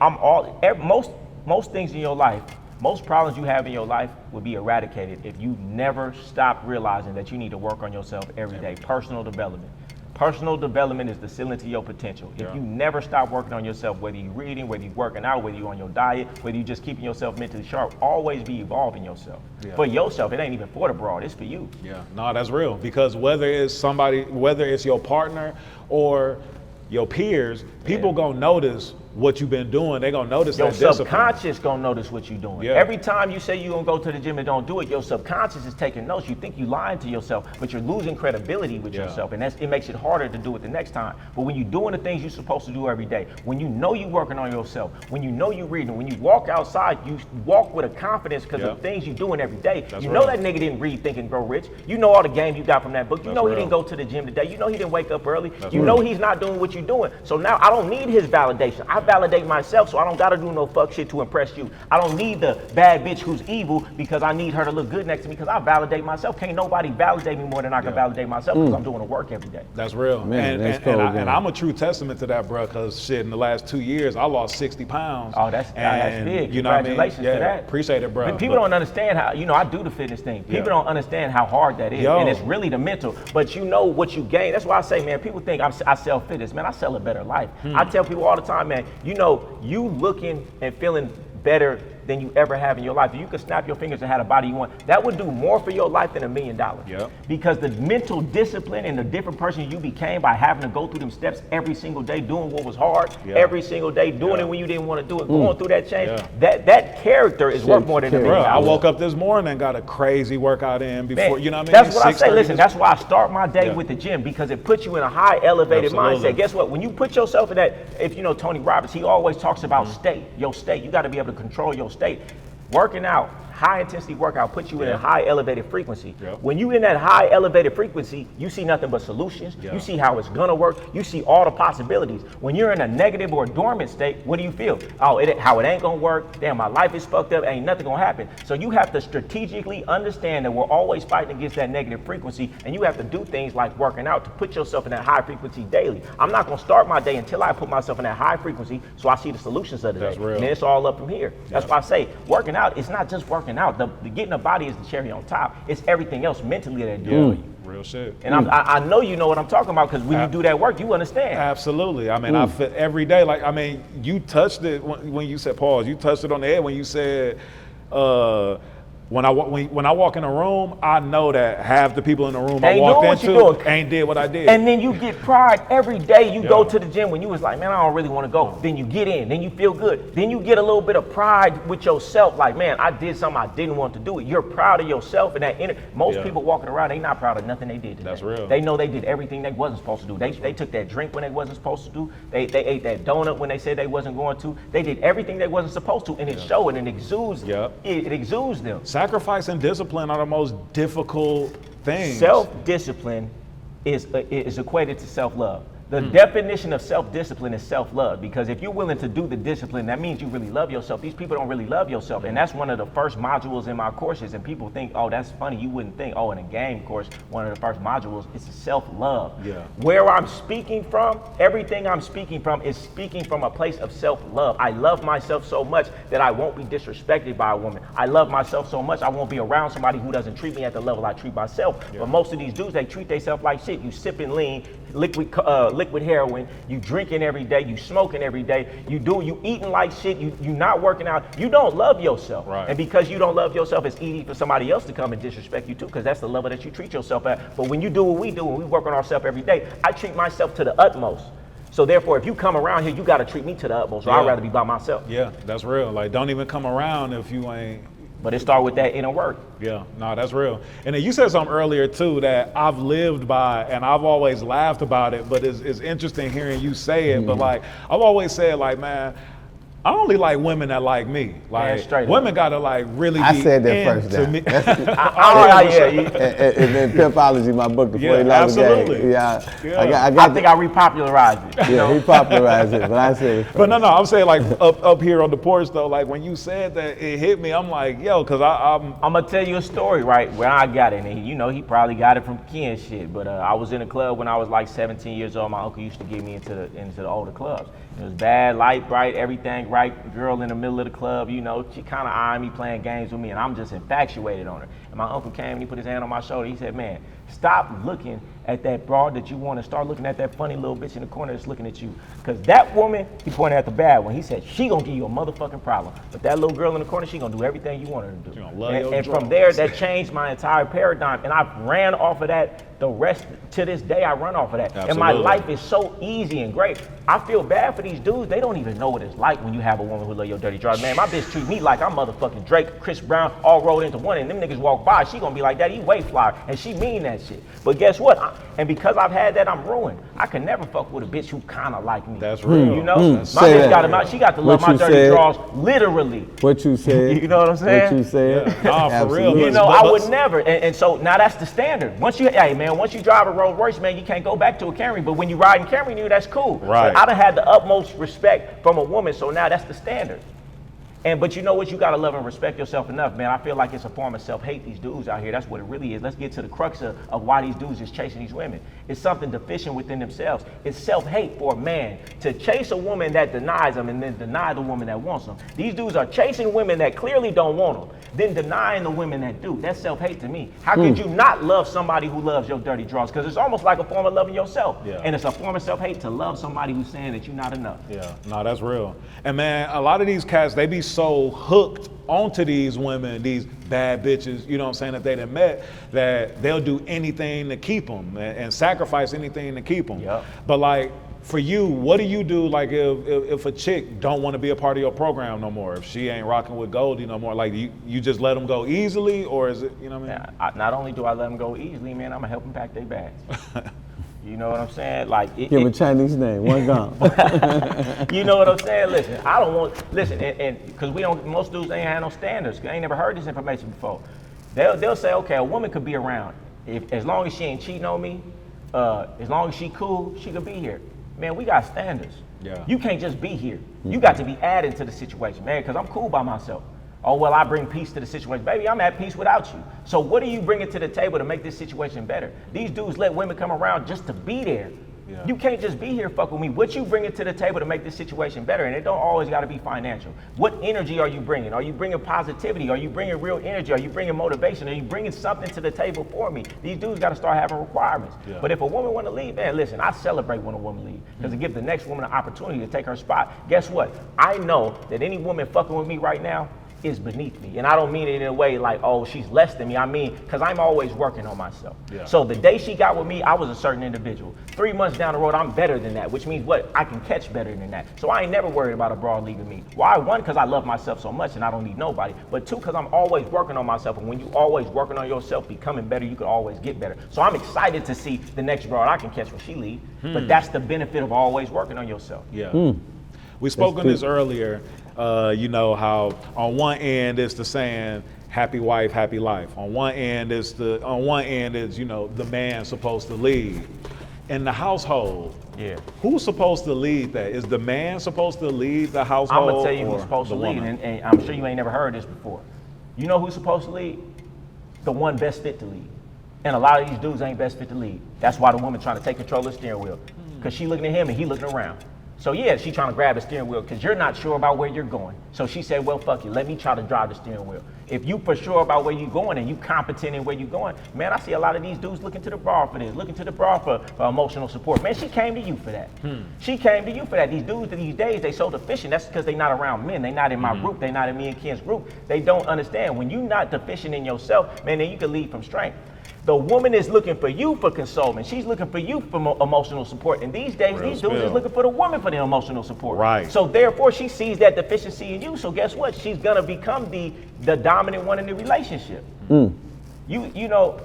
Most things in your life, most problems you have in your life would be eradicated if you never stop realizing that you need to work on yourself every day. Personal development. Personal development is the ceiling to your potential. Yeah. If you never stop working on yourself, whether you're reading, whether you're working out, whether you're on your diet, whether you're just keeping yourself mentally sharp, always be evolving yourself. Yeah. For yourself, it ain't even for the broad, it's for you. Yeah, no, that's real. Because whether it's your partner or your peers, people gonna notice what you've been doing. They gonna notice Your that discipline. subconscious gonna notice what you're doing. Yeah. Every time you say you're gonna go to the gym and don't do it, your subconscious is taking notes. You think you lying to yourself, but you're losing credibility with Yeah. yourself, and it makes it harder to do it the next time. But when you're doing the things you're supposed to do every day, when you know you're working on yourself, when you know you're reading, when you walk outside, you walk with a confidence because Yeah. of things you're doing every day. That's you real. know that nigga didn't read Think and Grow Rich. You know all the game you got from that book. You That's know he real. didn't go to the gym today. You know he didn't wake up early. That's You real. know he's not doing what you're doing. So now I don't need his validation. I validate myself, so I don't gotta do no fuck shit to impress you. I don't need the bad bitch who's evil because I need her to look good next to me because I validate myself. Can't nobody validate me more than I can validate myself because I'm doing the work every day. That's real. Man, that's and, cold, and man. I'm a true testament to that, bro, because shit, in the last 2 years, I lost 60 pounds. Oh, that's big. You know what I mean? Congratulations Yeah, to that. appreciate it, bro. But people don't understand how, I do the fitness thing. People don't understand how hard that is. Yo. And it's really the mental. But you know what you gain. That's why I say, man, people think I sell fitness. Man, I sell a better life. I tell people all the time, man, you looking and feeling better than you ever have in your life. If you could snap your fingers and have a body you want, that would do more for your life than $1 million. Yep. Because the mental discipline and the different person you became by having to go through them steps every single day, doing what was hard, Yeah. every single day, doing Yeah. it when you didn't want to do it, going through that change, Yeah. that character is worth more than $1 million. Bro, I woke up this morning and got a crazy workout in before, Man, you know what I mean? that's what I say. 6:30 Listen, that's why I start my day Yeah. with the gym because it puts you in a high elevated Absolutely. mindset. Guess what? When you put yourself in that, if you know Tony Robbins, he always talks about your state. You got to be able to control your state. Working out, high intensity workout puts you in a high elevated frequency. Yep. When you in that high elevated frequency, you see nothing but solutions. Yeah. You see how it's gonna work. You see all the possibilities. When you're in a negative or dormant state, what do you feel? How it ain't gonna work. Damn, my life is fucked up. Ain't nothing gonna happen. So you have to strategically understand that we're always fighting against that negative frequency, and you have to do things like working out to put yourself in that high frequency daily. I'm not gonna start my day until I put myself in that high frequency, so I see the solutions of the That's day. real. And then it's all up from here. That's why I say working out. It's not just working out. The getting a body is the cherry on top. It's everything else mentally that do for you. Real shit. And I know you know what I'm talking about because when you do that work, you understand. Absolutely. I mean, I feel every day. Like, I mean, you touched it when you said pause. You touched it on the head when you said, when I walk in a room, I know that half the people in the room I Ain't walked doing what you into doing. ain't did what I did. And then you get pride every day you go Yeah. to the gym when you was like, man, I don't really want to go. Then you get in, then you feel good. Then you get a little bit of pride with yourself, like, man, I did something I didn't want to do it. You're proud of yourself and that inner. Most Yeah. people walking around, they not proud of nothing they did today. That's real. They know they did everything they wasn't supposed to do. They took that drink when they wasn't supposed to do. They ate that donut when they said they wasn't going to. They did everything they wasn't supposed to, and it showed and it exudes. Yeah. It exudes them. Sacrifice and discipline are the most difficult things. Self-discipline is equated to self-love. The definition of self-discipline is self-love, because if you're willing to do the discipline, that means you really love yourself. These people don't really love yourself, and that's one of the first modules in my courses, and people think, oh, that's funny. You wouldn't think, oh, in a game course, one of the first modules is self-love. Yeah. Where I'm speaking from, everything I'm speaking from is speaking from a place of self-love. I love myself so much that I won't be disrespected by a woman. I love myself so much I won't be around somebody who doesn't treat me at the level I treat myself. Yeah. But most of these dudes, they treat themselves like shit. You sipping lean, liquid heroin, you drinking every day, you smoking every day, you eating like shit, you not working out. You don't love yourself. Right. And because you don't love yourself, it's easy for somebody else to come and disrespect you too, because that's the level that you treat yourself at. But when you do what we do, when we work on ourselves every day, I treat myself to the utmost. So therefore, if you come around here, you got to treat me to the utmost, or Yeah. I'd rather be by myself. Yeah, that's real. Like, don't even come around if you ain't. But it start with that inner work. Yeah, no, that's real. And then you said something earlier too that I've lived by, and I've always laughed about it, but it's interesting hearing you say it. But like, I've always said, like, man, I only like women that like me. Like straight up. women gotta like really I be said that first. into Now. me. And then Pimpology, my book, The 40 Laws of absolutely. Game. Yeah, Yeah. I I think I repopularized it. you yeah, know? he popularized it, but I said it first. But no, I'm saying like up here on the porch though, like when you said that, it hit me. I'm like, yo, cause I'm I'm gonna tell you a story, right, where I got it. And he probably got it from Ken shit. But I was in a club when I was like 17 years old. My uncle used to get me into the older clubs. It was bad, light, bright, everything right. Girl in the middle of the club, she kind of eyeing me, playing games with me, and I'm just infatuated on her. And my uncle came and he put his hand on my shoulder. He said, man, stop looking at that broad that you want and start looking at that funny little bitch in the corner that's looking at you. Because that woman, he pointed at the bad one. He said, she gonna give you a motherfucking problem. But that little girl in the corner, she gonna do everything you want her to do. She gonna love your and from drugs. there, that changed my entire paradigm. And I've ran off of that the rest, to this day, I run off of that. And my Absolutely. life is so easy and great. I feel bad for these dudes. They don't even know what it's like when you have a woman who love your dirty drawers. Man, my bitch treat me like I'm motherfucking Drake, Chris Brown, all rolled into one. And them niggas walk by, she gonna be like, that, he way flyer. And she mean that shit. But guess what? And because I've had that, I'm ruined. I can never fuck with a bitch who kinda like me. That's real. You know? My Say bitch that. she got to love What my you dirty said. drawers literally. What you said. You know what I'm saying? What you said. Yeah. Nah, for real. Absolutely. You know, But- I but- would never. And so now that's the standard. Once you drive a Rolls Royce, man, you can't go back to a Camry. But when you ride in Camry, that's cool. Right. But I done had the utmost respect from a woman, so now that's the standard. But you know what? You gotta love and respect yourself enough, man. I feel like it's a form of self-hate, these dudes out here. That's what it really is. Let's get to the crux of why these dudes is chasing these women. It's something deficient within themselves. It's self-hate for a man to chase a woman that denies them and then deny the woman that wants them. These dudes are chasing women that clearly don't want them, then denying the women that do. That's self-hate to me. How could you not love somebody who loves your dirty drawers? Because it's almost like a form of loving yourself. Yeah. And it's a form of self-hate to love somebody who's saying that you're not enough. Yeah, no, that's real. And man, a lot of these cats, they be so hooked onto these women, these bad bitches, you know what I'm saying, that they done met, that they'll do anything to keep them and sacrifice anything to keep them. Yep. But like, for you, what do you do like if a chick don't want to be a part of your program no more? If she ain't rocking with Goldie no more, like you just let them go easily, or is it, you know what I mean? Yeah, not only do I let them go easily, man, I'm gonna help them pack their bags. You know what I'm saying? Like, Give him a Chinese name, one gone. you know what I'm saying? Listen, I don't want, and because most dudes ain't had no standards. They ain't never heard this information before. They'll say, okay, a woman could be around. As long as she ain't cheating on me, as long as she cool, she could be here. Man, we got standards. Yeah. You can't just be here. You got to be added to the situation, man, because I'm cool by myself. Oh, well, I bring peace to the situation. Baby, I'm at peace without you. So what are you bringing to the table to make this situation better? These dudes let women come around just to be there. Yeah. You can't just be here fuck with me. What you bringing to the table to make this situation better? And it don't always got to be financial. What energy are you bringing? Are you bringing positivity? Are you bringing real energy? Are you bringing motivation? Are you bringing something to the table for me? These dudes got to start having requirements. Yeah. But if a woman want to leave, man, listen, I celebrate when a woman leaves because it gives the next woman an opportunity to take her spot. Guess what? I know that any woman fucking with me right now is beneath me. And I don't mean it in a way like, oh, she's less than me. I mean, because I'm always working on myself. Yeah. So the day she got with me, I was a certain individual. 3 months down the road, I'm better than that, which means what? I can catch better than that. So I ain't never worried about a broad leaving me. Why? One, because I love myself so much and I don't need nobody. But two, because I'm always working on myself. And when you always working on yourself, becoming better, you can always get better. So I'm excited to see the next broad I can catch when she leaves. But that's the benefit of always working on yourself. Yeah. We spoke on this earlier, you know, how on one end it's the saying, happy wife, happy life. On one end is you know, the man supposed to lead. In the household, Yeah. who's supposed to lead that? Is the man supposed to lead the household? I'm gonna tell you or who's supposed to the lead, woman? and I'm sure you ain't never heard this before. You know who's supposed to lead? The one best fit to lead. And a lot of these dudes ain't best fit to lead. That's why the woman trying to take control of the steering wheel, because she looking at him and he looking around. So yeah, she trying to grab the steering wheel because you're not sure about where you're going. So she said, well, fuck you, let me try to drive the steering wheel. If you for sure about where you're going and you competent in where you're going, man, I see a lot of these dudes looking to the broad for this, looking to the broad for emotional support. Man, she came to you for that. She came to you for that. These dudes these days, they so deficient. That's because they not around men. They not in my group. They not in me and Ken's group. They don't understand. When you're not deficient in yourself, man, then you can lead from strength. The woman is looking for you for consolement. She's looking for you for emotional support. And these days, Real these dudes spill. is looking for the woman for the emotional support. Right. So therefore, she sees that deficiency in you. So guess what? She's gonna become the dominant one in the relationship. You know,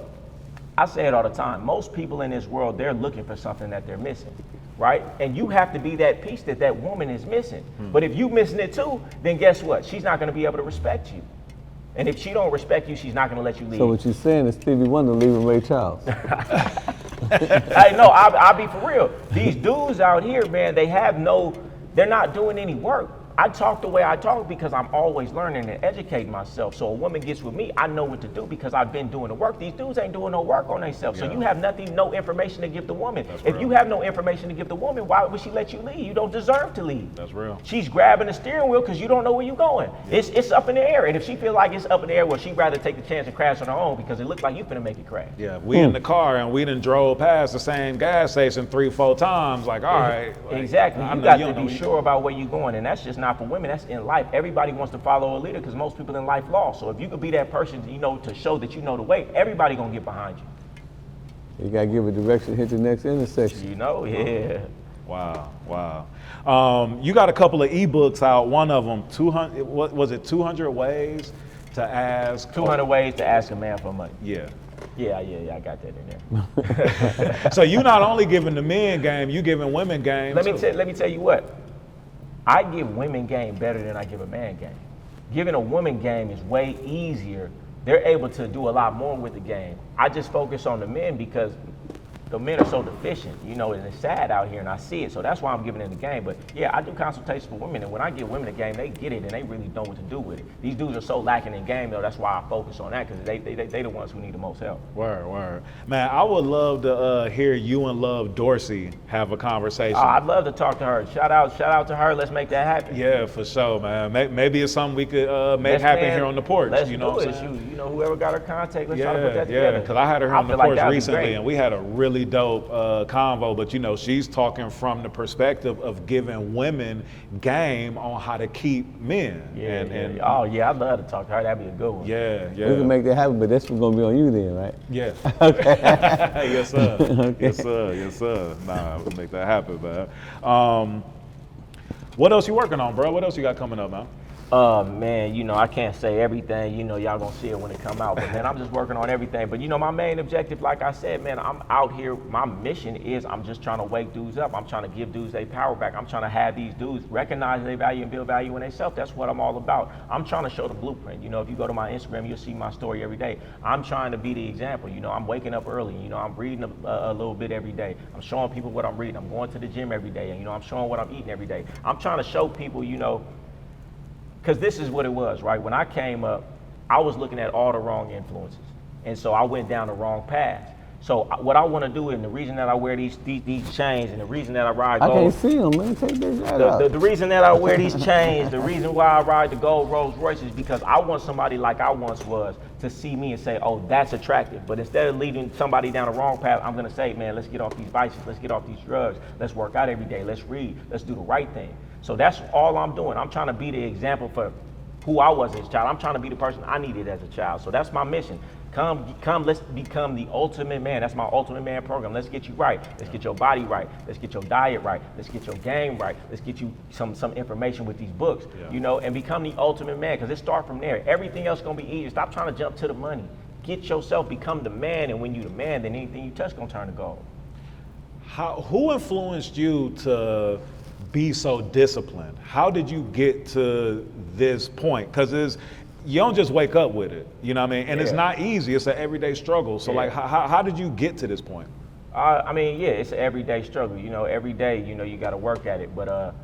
I say it all the time. Most people in this world, they're looking for something that they're missing, right? And you have to be that piece that that woman is missing. But if you missing it too, then guess what? She's not gonna be able to respect you. And if she don't respect you, she's not gonna let you leave. So what you're saying is Stevie Wonder leaving Ray Charles. Hey, no, I'll be for real. These dudes out here, man, they're not doing any work. I talk the way I talk because I'm always learning and educating myself. So a woman gets with me, I know what to do because I've been doing the work. These dudes ain't doing no work on themselves. So you have no information to give the woman. If you have no information to give the woman, why would she let you leave? You don't deserve to leave. That's real. She's grabbing the steering wheel because you don't know where you're going. It's up in the air. And if she feel like it's up in the air, well, she'd rather take the chance and crash on her own because it looks like you finna make it crash. Yeah, we in the car and we done drove past the same gas station 3-4 times. Like, all right. Like, Exactly. I You know got you to don't be know sure about where you're going. And that's just not for women. That's in life. Everybody wants to follow a leader because most people in life lost. So if you could be that person, to show that you know the way, everybody gonna get behind you. You gotta give a direction, hit the next intersection. Yeah. Wow. You got a couple of ebooks out. One of them, 200. What was it? 200 ways to ask. 200 ways to ask a man for money. Yeah. Yeah, I got that in there. So you not only giving the men game, you giving women game. Let me tell you what. I give women game better than I give a man game. Giving a woman game is way easier. They're able to do a lot more with the game. I just focus on the men because the men are so deficient, and it's sad out here and I see it. So that's why I'm giving it the game. But yeah, I do consultations for women, and when I give women a game, they get it and they really know what to do with it. These dudes are so lacking in game though, that's why I focus on that, because they the ones who need the most help. Word. Man, I would love to hear you and Love Dorsey have a conversation. I'd love to talk to her. Shout out to her. Let's make that happen. Yeah, for sure, man. Maybe it's something we could make happen here on the porch. Let's you know do what it. I'm saying? Whoever got her contact, let's try to put that together. Because I had her here on the feel like porch that'd be recently, great. and we had a really dope convo. But she's talking from the perspective of giving women game on how to keep men. And Oh yeah, I'd love to talk to her. That'd be a good one. Yeah. We can make that happen, but that's gonna be on you then, right? Yeah. Okay. Yes, sir. Okay. Yes, sir. Nah, we'll make that happen, man. What else you working on, bro? What else you got coming up, man? Man, I can't say everything. Y'all gonna see it when it come out. But man, I'm just working on everything. But my main objective, like I said, man, I'm out here. My mission is I'm just trying to wake dudes up. I'm trying to give dudes their power back. I'm trying to have these dudes recognize their value and build value in themselves. That's what I'm all about. I'm trying to show the blueprint. If you go to my Instagram, you'll see my story every day. I'm trying to be the example. I'm waking up early. I'm reading a little bit every day. I'm showing people what I'm reading. I'm going to the gym every day. And I'm showing what I'm eating every day. I'm trying to show people, because this is what it was, right? When I came up, I was looking at all the wrong influences. And so I went down the wrong path. So what I want to do, and the reason that I wear these chains, and the reason that I ride gold. I can't see them, man. Take this shit out. The reason that I wear these chains, the reason why I ride the gold Rolls Royce is because I want somebody like I once was to see me and say, oh, that's attractive. But instead of leading somebody down the wrong path, I'm going to say, man, let's get off these vices. Let's get off these drugs. Let's work out every day. Let's read. Let's do the right thing. So that's all I'm doing. I'm trying to be the example for who I was as a child. I'm trying to be the person I needed as a child. So that's my mission. Come, let's become the ultimate man. That's my ultimate man program. Let's get you right. Let's get your body right. Let's get your diet right. Let's get your game right. Let's get you some information with these books, and become the ultimate man, because it starts from there. Everything else is going to be easier. Stop trying to jump to the money. Get yourself, become the man, and when you the man, then anything you touch going to turn to gold. Who influenced you to be so disciplined? How did you get to this point? Because you don't just wake up with it, you know what I mean? And it's not easy. It's an everyday struggle. So like, how did you get to this point? It's an everyday struggle. Every day, you got to work at it. But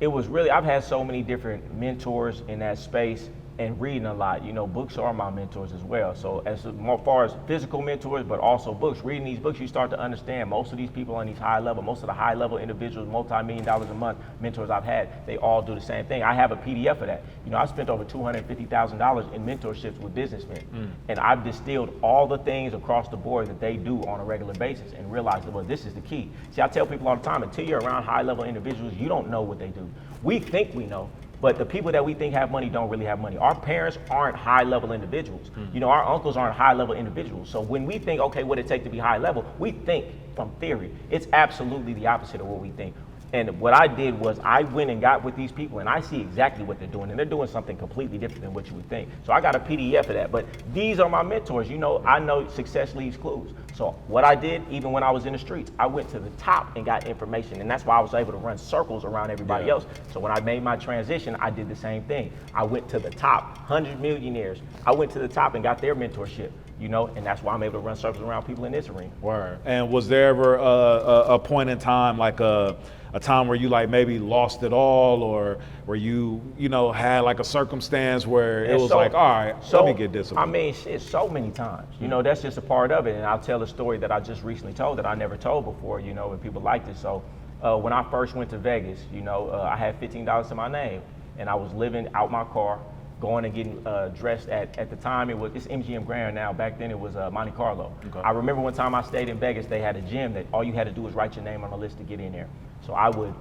it was really, I've had so many different mentors in that space, and reading a lot. Books are my mentors as well. So as far as physical mentors, but also books, reading these books, you start to understand most of these people on these high level, most of the high level individuals, multi-million dollars a month mentors I've had, they all do the same thing. I have a PDF of that. I spent over $250,000 in mentorships with businessmen. And I've distilled all the things across the board that they do on a regular basis and realized that, well, this is the key. See, I tell people all the time, until you're around high level individuals, you don't know what they do. We think we know, but the people that we think have money don't really have money. Our parents aren't high-level individuals. Our uncles aren't high-level individuals. So when we think, okay, what it take to be high-level, we think from theory. It's absolutely the opposite of what we think. And what I did was I went and got with these people, and I see exactly what they're doing, and they're doing something completely different than what you would think. So I got a PDF of that. But these are my mentors. You know, I know success leaves clues. So what I did, even when I was in the streets, I went to the top and got information, and that's why I was able to run circles around everybody else. So when I made my transition, I did the same thing. I went to the top, 100 millionaires. I went to the top and got their mentorship. You know, and that's why I'm able to run circles around people in this arena. Word. And was there ever a point in time, like a time where you like maybe lost it all, or where you know, had like a circumstance where it was like, all right, let me get disciplined? I mean, shit, so many times. You know, that's just a part of it. And I'll tell a story that I just recently told that I never told before, you know, and people liked it. So when I first went to Vegas, you know, I had $15 to my name, and I was living out my car, going and getting dressed at the time it's MGM Grand now. Back then it was Monte Carlo. Okay. I remember one time I stayed in Vegas, they had a gym that all you had to do was write your name on the list to get in there. So I would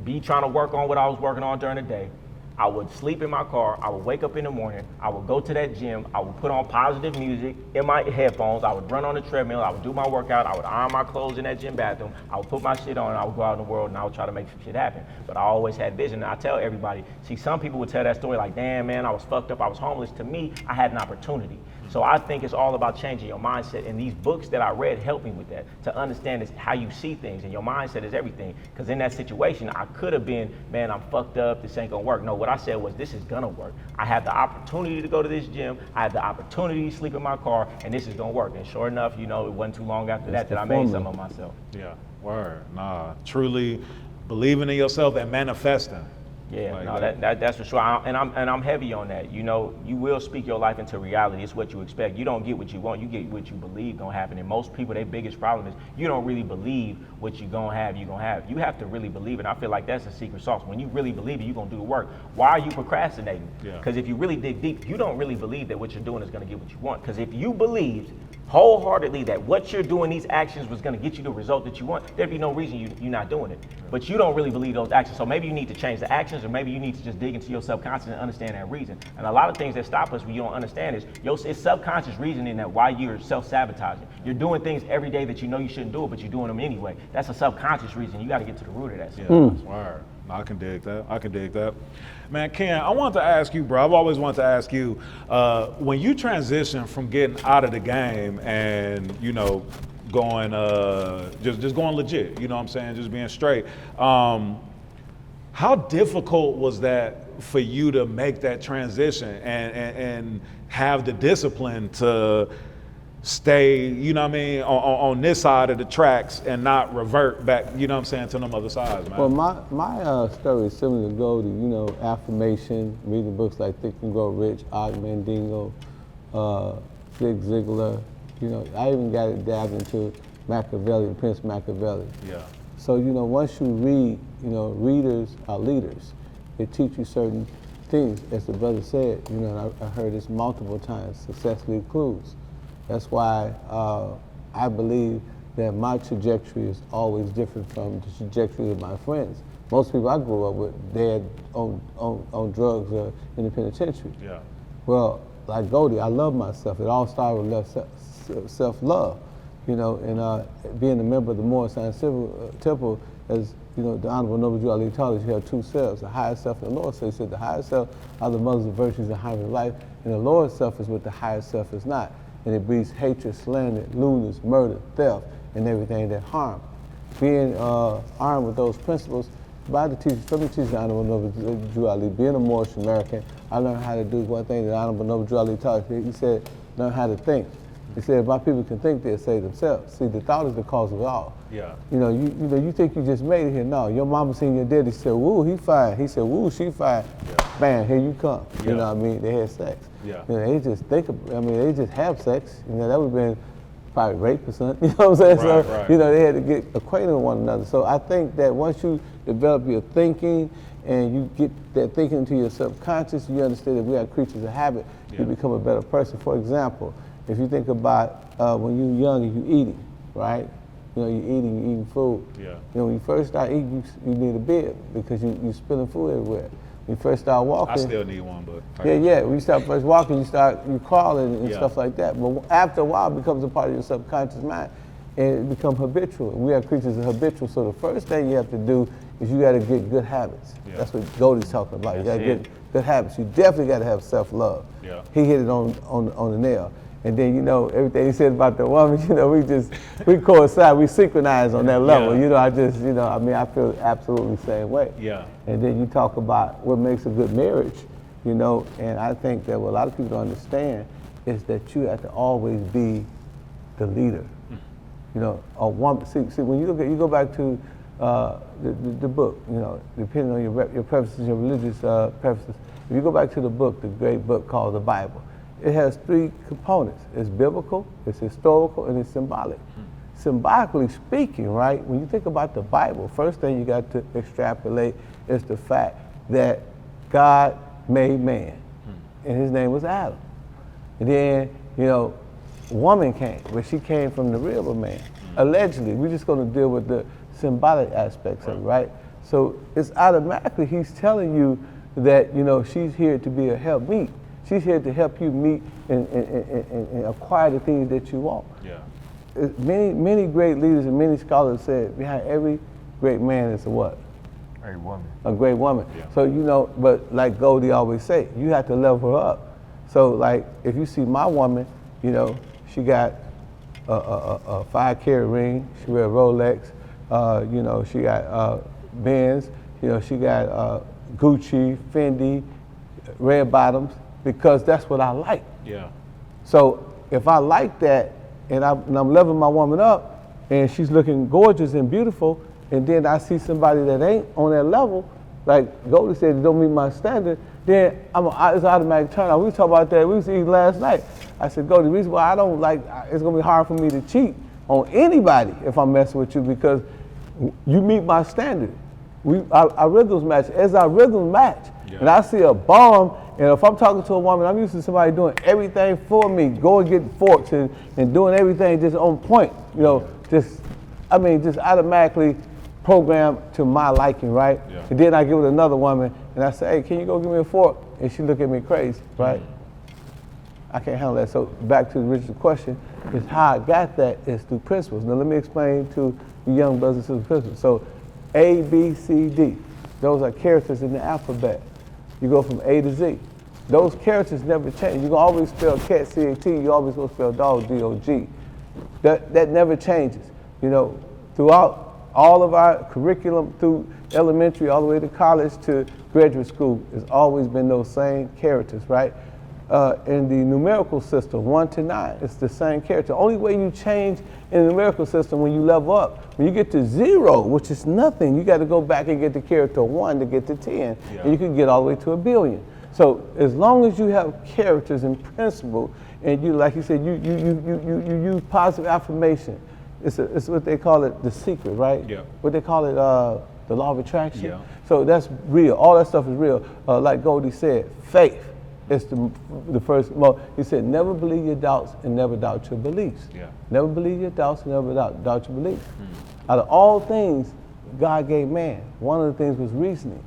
be trying to work on what I was working on during the day. I would sleep in my car. I would wake up in the morning. I would go to that gym. I would put on positive music in my headphones. I would run on the treadmill. I would do my workout. I would iron my clothes in that gym bathroom. I would put my shit on, and I would go out in the world, and I would try to make some shit happen. But I always had vision, and I tell everybody, see, some people would tell that story like, damn, man, I was fucked up. I was homeless. To me, I had an opportunity. So I think it's all about changing your mindset. And these books that I read helped me with that, to understand is how you see things, and your mindset is everything. Because in that situation, I could have been, man, I'm fucked up, this ain't gonna work. No, what I said was, this is gonna work. I had the opportunity to go to this gym, I had the opportunity to sleep in my car, and this is gonna work. And sure enough, you know, it wasn't too long after that I made some of myself. Yeah, word. Nah, truly believing in yourself and manifesting. Yeah, like no, that's for sure. I'm heavy on that. You know, you will speak your life into reality. It's what you expect. You don't get what you want. You get what you believe gonna happen. And most people, their biggest problem is you don't really believe what you're gonna have. You have to really believe it. And I feel like that's the secret sauce. When you really believe it, you're gonna do the work. Why are you procrastinating? Because if you really dig deep, you don't really believe that what you're doing is gonna get what you want. Because if you believed wholeheartedly that what you're doing, these actions was gonna get you the result that you want, there'd be no reason you're not doing it. But you don't really believe those actions. So maybe you need to change the actions, or maybe you need to just dig into your subconscious and understand that reason. And a lot of things that stop us when you don't understand is it's subconscious reasoning that why you're self-sabotaging. You're doing things every day that you know you shouldn't do it, but you're doing them anyway. That's a subconscious reason. You gotta get to the root of that stuff. Yeah, that's word. I can dig that. Man, Ken, I wanted to ask you, bro, I've always wanted to ask you, when you transition from getting out of the game and, you know, going, just going legit, you know what I'm saying, just being straight, how difficult was that for you to make that transition and have the discipline to stay, you know what I mean, on this side of the tracks and not revert back, you know what I'm saying, to them other sides, man? Well, my story is similar to Goldie, you know, affirmation, reading books like Think and Grow Rich, Og Mandingo, Zig Ziglar, you know, I even got it dabbed into Machiavelli, Prince Machiavelli. Yeah. So, you know, once you read, you know, readers are leaders. They teach you certain things, as the brother said, you know, and I heard this multiple times, success leaves clues. That's why I believe that my trajectory is always different from the trajectory of my friends. Most people I grew up with, they're on drugs or in the penitentiary. Yeah. Well, like Goldie, I love myself. It all started with self-love, you know, and being a member of the Moorish Science Temple, as you know, the Honorable Noble Drew Ali taught us, you have two selves, the higher self and the lower self. He said the higher self are the mothers of virtues and higher life, and the lower self is what the higher self is not. And it breeds hatred, slander, lewdness, murder, theft, and everything that harm. Being armed with those principles, by the teachers, from the teachers, the Honorable Noble Drew Ali, being a Moorish American, I learned how to do one thing that the Honorable Noble Drew Ali taught us. He said, learn how to think. He said, if my people can think, they'll save themselves. See, the thought is the cause of all. Yeah. You know, you think you just made it here. No, your mama seen your daddy said, woo, he fine. He said, woo, she fine. Yeah. Bam, here you come. You know what I mean? They had sex. Yeah. You know, they just think, they just have sex. You know, that would have been probably rape or something. You know what I'm saying? Right. You know, they had to get acquainted with one another. So I think that once you develop your thinking and you get that thinking into your subconscious, you understand that we are creatures of habit, you become a better person. For example, if you think about when you're young and you're eating, right? You know, you're eating food. Yeah. You know, when you first start eating, you need a bib because you're spilling food everywhere. When you first start walking. I still need one, but. Yeah. When you start first walking, you crawling and stuff like that. But after a while, it becomes a part of your subconscious mind and it becomes habitual. We are creatures of habitual. So the first thing you have to do is you got to get good habits. Yeah. That's what Goldie's talking about. You got That's to it. get good habits. You definitely got to have self-love. Yeah. He hit it on the nail. And then, you know, everything he said about the woman, you know, we coincide, we synchronize on that level. Yeah. You know, I feel absolutely the same way. Yeah. And then you talk about what makes a good marriage, you know, and I think that what a lot of people don't understand is that you have to always be the leader. You know, a woman, see, when you go back to the book, you know, depending on your preferences, your religious preferences, if you go back to the book, the great book called the Bible, it has three components. It's biblical, it's historical, and it's symbolic. Symbolically speaking, right, when you think about the Bible, first thing you got to extrapolate is the fact that God made man, and his name was Adam. And then, you know, woman came, but she came from the rib of man. Allegedly, we're just gonna deal with the symbolic aspects of it, right? So it's automatically, he's telling you that, you know, she's here to be a helpmeet. She's here to help you meet and acquire the things that you want. Yeah. Many great leaders and many scholars said behind every great man is a what? Great woman. A great woman. Yeah. So, you know, but like Goldie always say, you have to level her up. So like, if you see my woman, you know, she got a 5-carat ring, she wear a Rolex, you know, she got Benz, you know, she got Gucci, Fendi, red bottoms, because that's what I like. Yeah. So if I like that and I'm leveling my woman up and she's looking gorgeous and beautiful, and then I see somebody that ain't on that level, like Goldie said, don't meet my standard, then it's an automatic turn on. We talked about that, we was eating last night. I said, Goldie, the reason why I don't like, it's gonna be hard for me to cheat on anybody if I'm messing with you, because you meet my standard. Our rhythms match. As our rhythms match, Yeah. and I see a bomb, and if I'm talking to a woman, I'm used to somebody doing everything for me, going get forks and doing everything just on point, you know, just automatically programmed to my liking, right? Yeah. And then I get with another woman, and I say, hey, can you go give me a fork? And she look at me crazy, right? I can't handle that. So back to the original question, is how I got that is through principles. Now let me explain to the young brothers and sisters principles. So A, B, C, D, those are characters in the alphabet. You go from A to Z. Those characters never change. You can always spell cat, C-A-T, you always gonna spell dog, D-O-G. That never changes. You know, throughout all of our curriculum, through elementary all the way to college to graduate school, it's always been those same characters, right? In the numerical system, 1 to 9, it's the same character. Only way you change in the numerical system when you level up, when you get to 0, which is nothing, you got to go back and get the character 1 to get to 10, and you can get all the way to 1 billion. So as long as you have characters and principle, and you, like you said, you use positive affirmation. It's what they call it, the secret, right? Yeah. What they call it, the law of attraction. Yeah. So that's real. All that stuff is real. Like Goldie said, faith. It's the first, he said, never believe your doubts and never doubt your beliefs. Yeah. Never believe your doubts and never doubt your beliefs. Out of all things God gave man, one of the things was reasoning.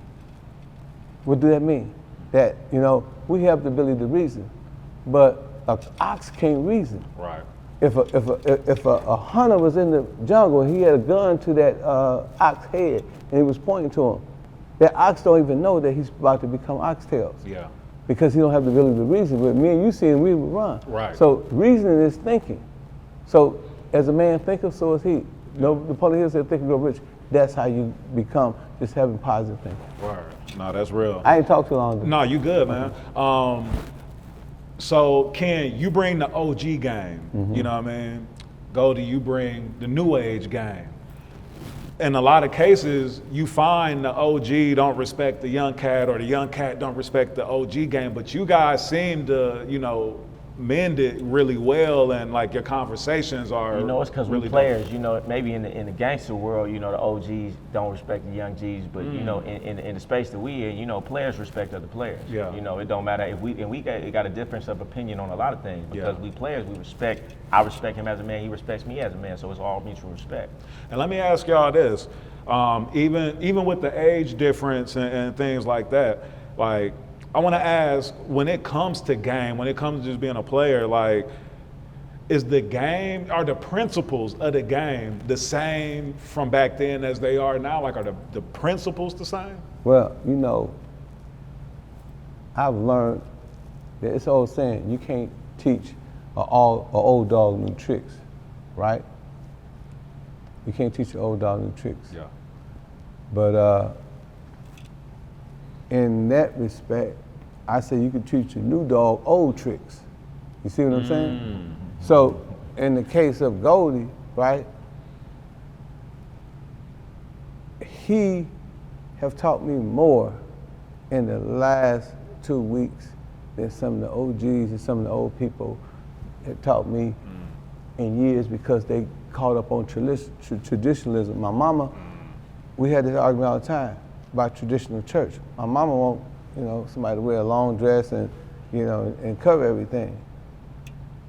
What does that mean? That, you know, we have the ability to reason, but an ox can't reason. Right. If a hunter was in the jungle and he had a gun to that ox head and he was pointing to him, that ox don't even know that he's about to become oxtails. Yeah. Because he don't have the ability to reason. But me and you see him, we would run. Right. So reasoning is thinking. So as a man thinketh, so is he. No, the Napoleon Hill said, think and grow rich. That's how you become, just having positive thinking. Right. No, that's real. I ain't talked too long. No, you good, man. So Ken, you bring the OG game. You know what I mean? Goldie, you bring the new age game. In a lot of cases, you find the OG don't respect the young cat, or the young cat don't respect the OG game, but you guys seem to, you know, mend it really well, and like your conversations are You know, it's because really we players, you know, maybe in the gangster world, you know, the OGs don't respect the young Gs, but you know, in the space that we in, you know, players respect other players. Yeah. You know, it don't matter if we got a difference of opinion on a lot of things, because Yeah. we players, I respect him as a man, he respects me as a man, so it's all mutual respect. And let me ask y'all this, even with the age difference and things like that, like, I want to ask, when it comes to game, when it comes to just being a player, like, is the game, are the principles of the game the same from back then as they are now? Like, are the principles the same? Well, you know, I've learned that it's old saying, you can't teach a old dog new tricks, right? You can't teach an old dog new tricks. Yeah. But in that respect, I say you can teach a new dog old tricks. You see what I'm saying? So in the case of Goldie, right, he have taught me more in the last 2 weeks than some of the OGs and some of the old people have taught me in years, because they caught up on traditionalism. My mama, we had this argument all the time about traditional church. My mama won't, you know, somebody to wear a long dress and, you know, and cover everything.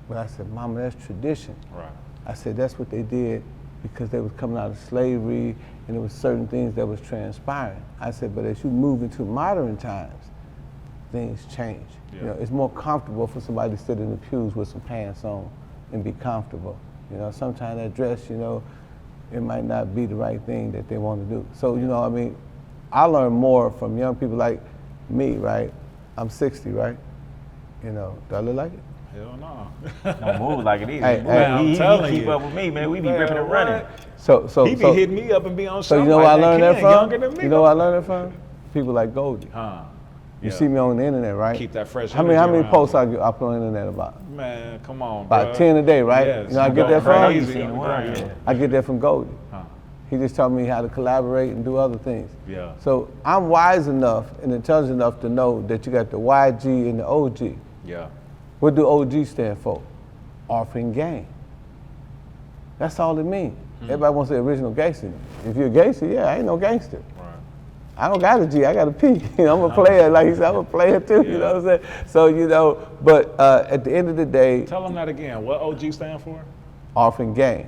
But I said, Mama, that's tradition. Right. I said, that's what they did because they was coming out of slavery and there was certain things that was transpiring. I said, but as you move into modern times, things change. Yeah. You know, it's more comfortable for somebody to sit in the pews with some pants on and be comfortable. You know, sometimes that dress, you know, it might not be the right thing that they want to do. So, you know, I mean, I learn more from young people like me, right? I'm 60, right? You know, do I look like it? Hell no. Don't move like it either. Hey, Man, I'm he telling keep you. up with me, man. We be Man, ripping and running. what? So He be hitting me up and be on So show you know like where I learned that Ken, from? younger than me. You know where I learned that from? People like Goldie. Huh. You Yeah. see me on the internet, right? Keep that fresh How many energy around posts you. I put on the internet about? Man, come on, About bruh. 10 a day, right? Yes, You know, I you get go that from? crazy Seen on the one, ground. yeah. I get that from Goldie. Huh. He just taught me how to collaborate and do other things. Yeah. So I'm wise enough and intelligent enough to know that you got the YG and the OG. Yeah. What do OG stand for? Offering game. That's all it means. Everybody wants to say original gangster. If you're a gangster, yeah, I ain't no gangster. Right. I don't got a G, I got a P. You know, I'm a player, like he said, I'm a player too, you know what I'm saying? So, you know, but at the end of the day, Tell him that again. What OG stand for? offering game.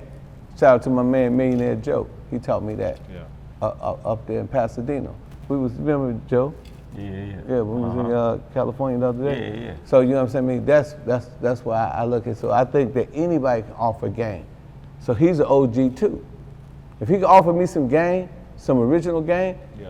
Shout out to my man Millionaire Joe. He taught me that Yeah. up there in Pasadena. We was, remember Joe? Yeah. Yeah, we was in California the other day. Yeah. So you know what I'm saying? I mean, that's why I look at. So I think that anybody can offer game. So he's an OG too. If he can offer me some game, some original game, Yeah.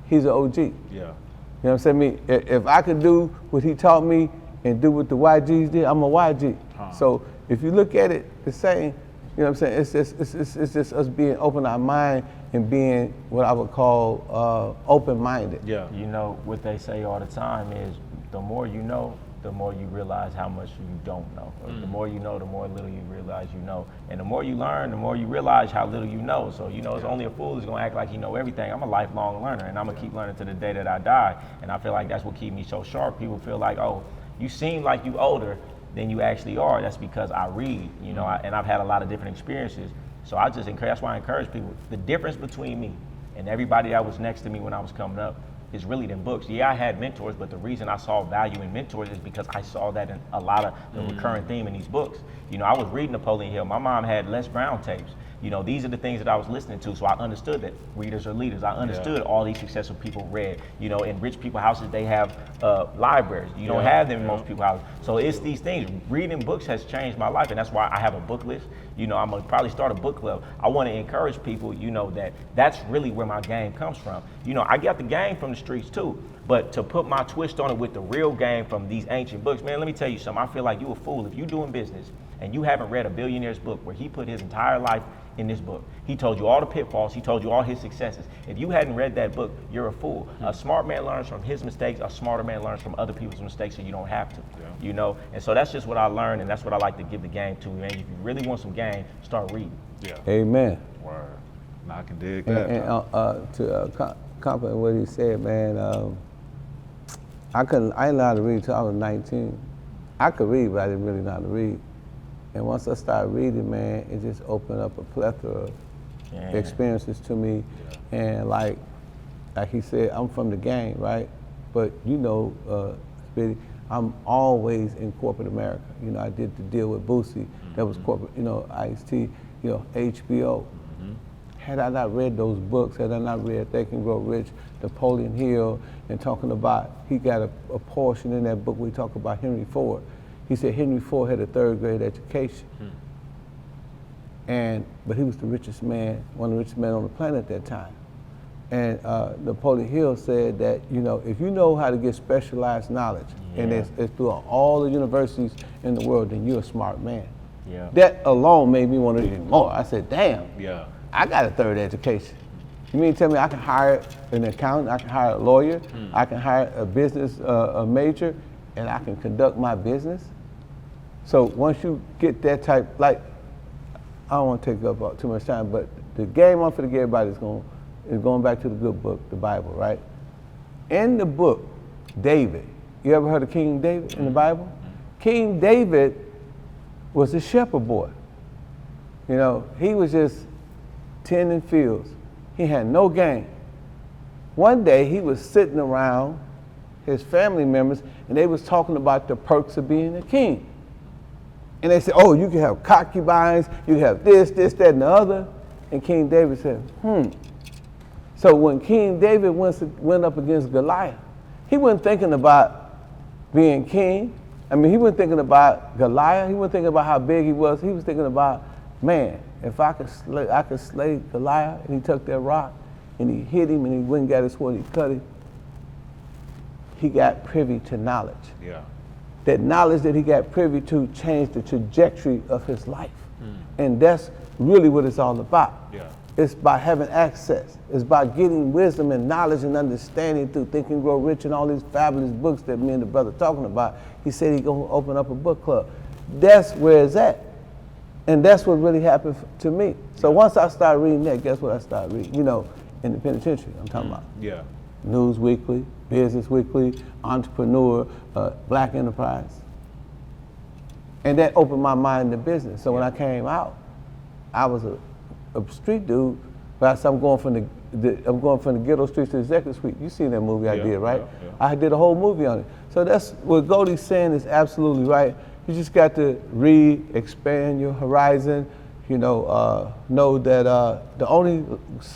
he's an OG. You Yeah. know what I'm saying? I mean, if I could do what he taught me and do what the YGs did, I'm a YG. So if you look at it the same, you know what I'm saying? It's just us being open our mind and being what I would call open-minded. Yeah. You know, what they say all the time is the more you know, the more you realize how much you don't know. Or the more you know, the more little you realize you know. And the more you learn, the more you realize how little you know. So, you know, it's only a fool who's gonna act like he know everything. I'm a lifelong learner and I'm gonna keep learning to the day that I die. And I feel like that's what keeps me so sharp. People feel like, oh, you seem like you older than you actually are. That's because I read, you know, and I've had a lot of different experiences. So I just encourage, that's why I encourage people. The difference between me and everybody that was next to me when I was coming up is really them books. Yeah, I had mentors, but the reason I saw value in mentors is because I saw that in a lot of the recurring theme in these books. You know, I was reading Napoleon Hill. My mom had Les Brown tapes. You know, these are the things that I was listening to, so I understood that readers are leaders. I understood all these successful people read. You know, in rich people houses, they have libraries. You don't have them in most people's houses. So it's these things. Reading books has changed my life, and that's why I have a book list. You know, I'm gonna probably start a book club. I want to encourage people, you know, that's really where my game comes from. You know, I got the game from the streets too, but to put my twist on it with the real game from these ancient books, man, let me tell you something. I feel like you a fool if you doing business and you haven't read a billionaire's book where he put his entire life in this book. He told you all the pitfalls, he told you all his successes. If you hadn't read that book, you're a fool. A smart man learns from his mistakes, a smarter man learns from other people's mistakes, so you don't have to, you know? And so that's just what I learned, and that's what I like to give the game to, man. If you really want some game, start reading. Yeah. Amen. Word. Now I can dig that. And to compliment what he said, man, I didn't know how to read until I was 19. I could read, but I didn't really know how to read. And once I started reading, man, it just opened up a plethora of experiences to me. And like he said, I'm from the game, right? But you know, Spitty, I'm always in corporate America. You know, I did the deal with Boosie, that was corporate, you know, Ice-T, you know, HBO. Had I not read those books, had I not read Think and Grow Rich, Napoleon Hill, and talking about, he got a portion in that book where he talked about Henry Ford. He said Henry Ford had a 3rd grade education. But he was the richest man, one of the richest men on the planet at that time. And Napoleon Hill said that, you know, if you know how to get specialized knowledge, and it's through all the universities in the world, then you're a smart man. Yeah. That alone made me want to do more. I said, damn, Yeah. I got a 3rd education. You mean to tell me I can hire an accountant, I can hire a lawyer, I can hire a business a major, and I can conduct my business? So once you get that type, like, I don't want to take up too much time, but the game I'm going to give everybody is going back to the good book, the Bible, right? In the book, David, you ever heard of King David in the Bible? King David was a shepherd boy. You know, he was just tending fields. He had no game. One day he was sitting around his family members and they was talking about the perks of being a king. And they said, oh, you can have concubines, you have this, that, and the other. And King David said, So when King David went up against Goliath, he wasn't thinking about being king. I mean, he wasn't thinking about Goliath. He wasn't thinking about how big he was. He was thinking about, man, if I could slay Goliath, and he took that rock and he hit him and he went and got his sword and he cut him. He got privy to knowledge. Yeah. That knowledge that he got privy to changed the trajectory of his life. And that's really what it's all about. Yeah. It's by having access. It's by getting wisdom and knowledge and understanding through Think and Grow Rich and all these fabulous books that me and the brother talking about. He said he's gonna open up a book club. That's where it's at. And that's what really happened to me. So once I started reading that, guess what I started reading? You know, in the penitentiary, I'm talking about. Yeah. News Weekly, Business Weekly, Entrepreneur, Black Enterprise. And that opened my mind to business. So when I came out, I was a street dude, but I said I'm going from the ghetto streets to the executive suite. You seen that movie I did, right? Yeah. I did a whole movie on it. So that's what Goldie's saying is absolutely right. You just got to read, expand your horizon, you know that the only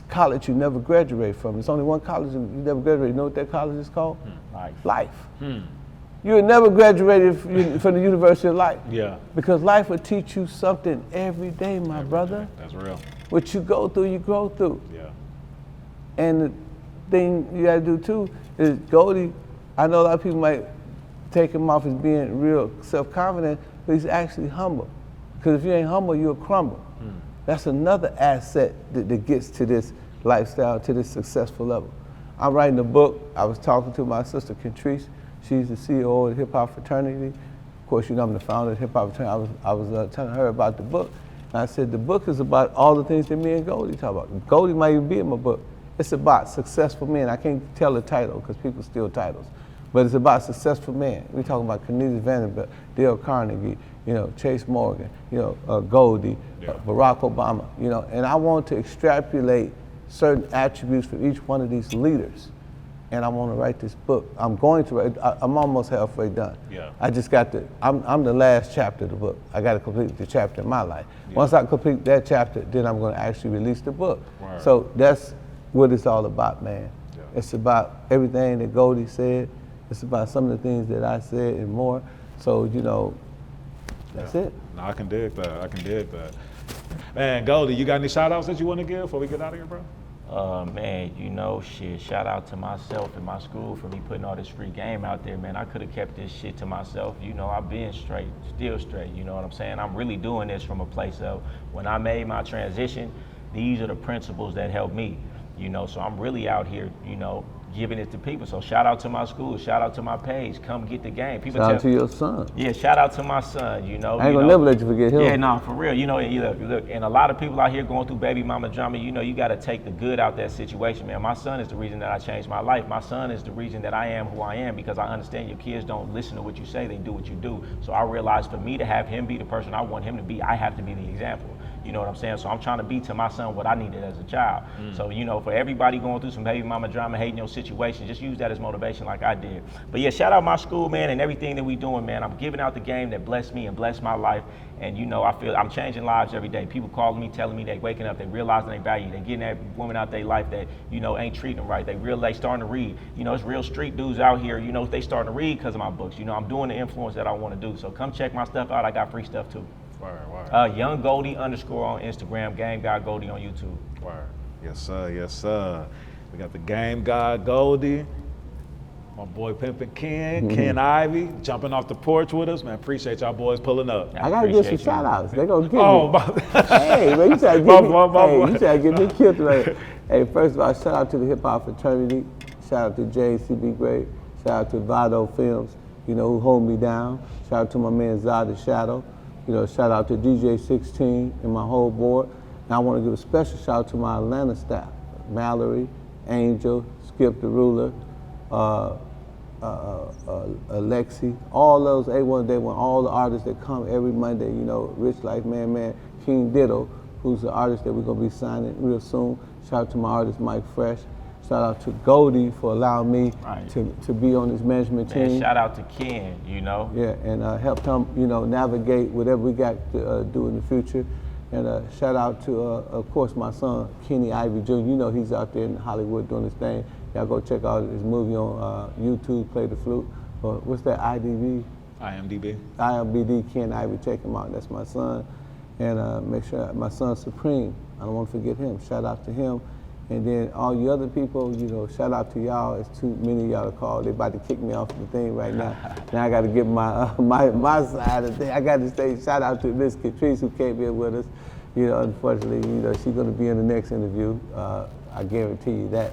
college you never graduate from, there's only one college you never graduate. You know what that college is called? Life. You would never graduated from the University of Life. Yeah. Because life will teach you something every day, my brother. That's real. What you go through, you grow through. Yeah. And the thing you gotta do too is Goldie, I know a lot of people might take him off as being real self-confident, but he's actually humble. Because if you ain't humble, you'll crumble. That's another asset that gets to this lifestyle, to this successful level. I'm writing a book. I was talking to my sister, Catrice. She's the CEO of the hip hop fraternity. Of course, you know I'm the founder of the hip hop fraternity. I was telling her about the book. And I said, the book is about all the things that me and Goldie talk about. Goldie might even be in my book. It's about successful men. I can't tell the title because people steal titles. But it's about successful men. We're talking about Cornelius Vanderbilt, Dale Carnegie, you know, Chase Morgan, you know, Goldie, Barack Obama, you know. And I want to extrapolate certain attributes for each one of these leaders. And I want to write this book. I'm going to write, I'm almost halfway done. Yeah. I just got to, I'm the last chapter of the book. I got to complete the chapter in my life. Once I complete that chapter, then I'm going to actually release the book. Word. So that's what it's all about, man. Yeah. It's about everything that Goldie said. It's about some of the things that I said and more. So, you know, that's it. No, I can dig that. I can dig that. Man, Goldie, you got any shout outs that you want to give before we get out of here, bro? Man, you know, shit, shout out to myself and my school for me putting all this free game out there, man. I could have kept this shit to myself. You know, I've been straight, still straight, you know what I'm saying? I'm really doing this from a place of when I made my transition, these are the principles that helped me, you know, so I'm really out here, you know, giving it to people. So shout out to my school, shout out to my page, come get the game. People Shout out to your son. Yeah, shout out to my son, you know. I ain't gonna never let you forget him. Yeah, no, for real. You know, look, and a lot of people out here going through baby mama drama, you know, you got to take the good out that situation, man. My son is the reason that I changed my life. My son is the reason that I am who I am because I understand your kids don't listen to what you say, they do what you do. So I realized for me to have him be the person I want him to be, I have to be the example. You know what I'm saying? So I'm trying to be to my son what I needed as a child. So, you know, for everybody going through some baby mama drama, hating your situation, just use that as motivation like I did. But yeah, shout out my school, man, and everything that we doing, man. I'm giving out the game that blessed me and blessed my life. And, you know, I feel I'm changing lives every day. People calling me, telling me they waking up, they realizing they value, they getting that woman out their life that, you know, ain't treating them right. They starting to read. You know, it's real street dudes out here, you know, they starting to read because of my books. You know, I'm doing the influence that I want to do. So come check my stuff out. I got free stuff too. Word. Young Goldie _ on Instagram, Game Guy Goldie on YouTube. Word. Yes, sir. Yes, sir. We got the Game Guy Goldie. My boy Pimpin Ken, Ken Ivy, jumping off the porch with us. Man, appreciate y'all boys pulling up. I gotta get some shout outs. They gonna get Oh, me. Hey, man, you try to get me. You try to get me killed right. Hey, first of all, shout out to the hip hop fraternity. Shout out to JCB Great. Shout out to Vado Films, you know, who hold me down. Shout out to my man Zod the Shadow. You know, shout out to DJ 16 and my whole board. And I want to give a special shout out to my Atlanta staff, Mallory, Angel, Skip the Ruler, Alexi, all those A1 Day 1, all the artists that come every Monday, you know, Rich Life Man, King Ditto, who's the artist that we're gonna be signing real soon. Shout out to my artist Mike Fresh. Shout out to Goldie for allowing me to be on his management team. Shout out to Ken, you know. Yeah, and help him, you know, navigate whatever we got to do in the future. And shout out to, of course, my son, Kenny Ivy Jr. You know he's out there in Hollywood doing his thing. Y'all go check out his movie on YouTube, Play the Flute. Or what's that, IDB? IMBD, Ken Ivy, check him out. That's my son. And make sure, my son Supreme, I don't want to forget him. Shout out to him. And then all you other people, you know, shout out to y'all. It's too many of y'all to call. They about to kick me off the thing right now. Now I got to get my my side of the thing. I got to say shout out to Miss Catrice who came here with us. You know, unfortunately, you know, she's going to be in the next interview. I guarantee you that.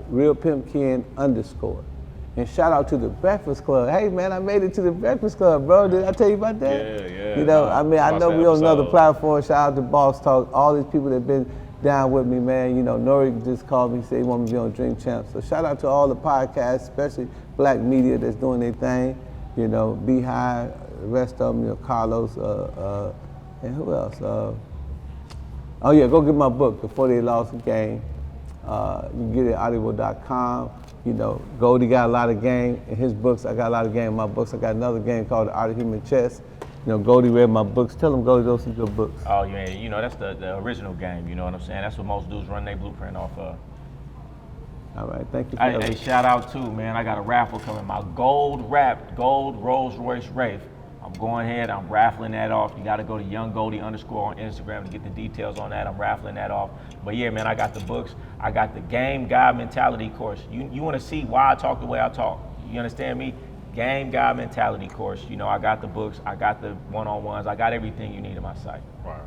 Real Pimp Ken _ And shout out to the Breakfast Club. Hey man, I made it to the Breakfast Club, bro. Did I tell you about that? Yeah. You know, I mean, I know we on another platform. Shout out to Boss Talk. All these people that have been down with me, man. You know, Nori just called me, said he want me to be on Drink Champs. So shout out to all the podcasts, especially black media that's doing their thing. You know, Beehive, the rest of them, you know, Carlos, and who else? Oh yeah, go get my book, Before They Lost the Game. You can get it at audible.com. You know, Goldie got a lot of game in his books. I got a lot of game in my books. I got another game called The Art of Human Chess. You know, Goldie read my books. Tell him, Goldie, those are good books. Oh, yeah, you know, that's the original game, you know what I'm saying? That's what most dudes run their blueprint off of. All right, thank you. Hey, shout out too, man. I got a raffle coming. My gold Rolls Royce Wraith. I'm going ahead, I'm raffling that off. You gotta go to Young Goldie _ on Instagram to get the details on that. I'm raffling that off. But yeah, man, I got the books. I got the Game Guy Mentality course. You wanna see why I talk the way I talk. You understand me? Game Guy Mentality course. You know, I got the books, I got the one-on-ones, I got everything you need in my site. Word.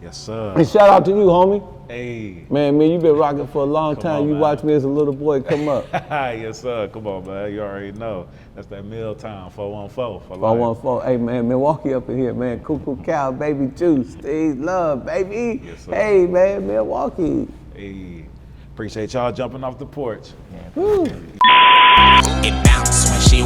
Yes, sir. And shout out to you, homie. Hey. Man, you been rocking for a long time. on, You man. watched me as a little boy come up. Yes, sir. Come on, man. You already know. That's that Milltown 414 for life. 414. Hey, man, Milwaukee up in here, man. Cuckoo Cow, baby juice. Steve Love, baby. Yes, sir. Hey, man, Milwaukee. Hey. Appreciate y'all jumping off the porch. It bounce when she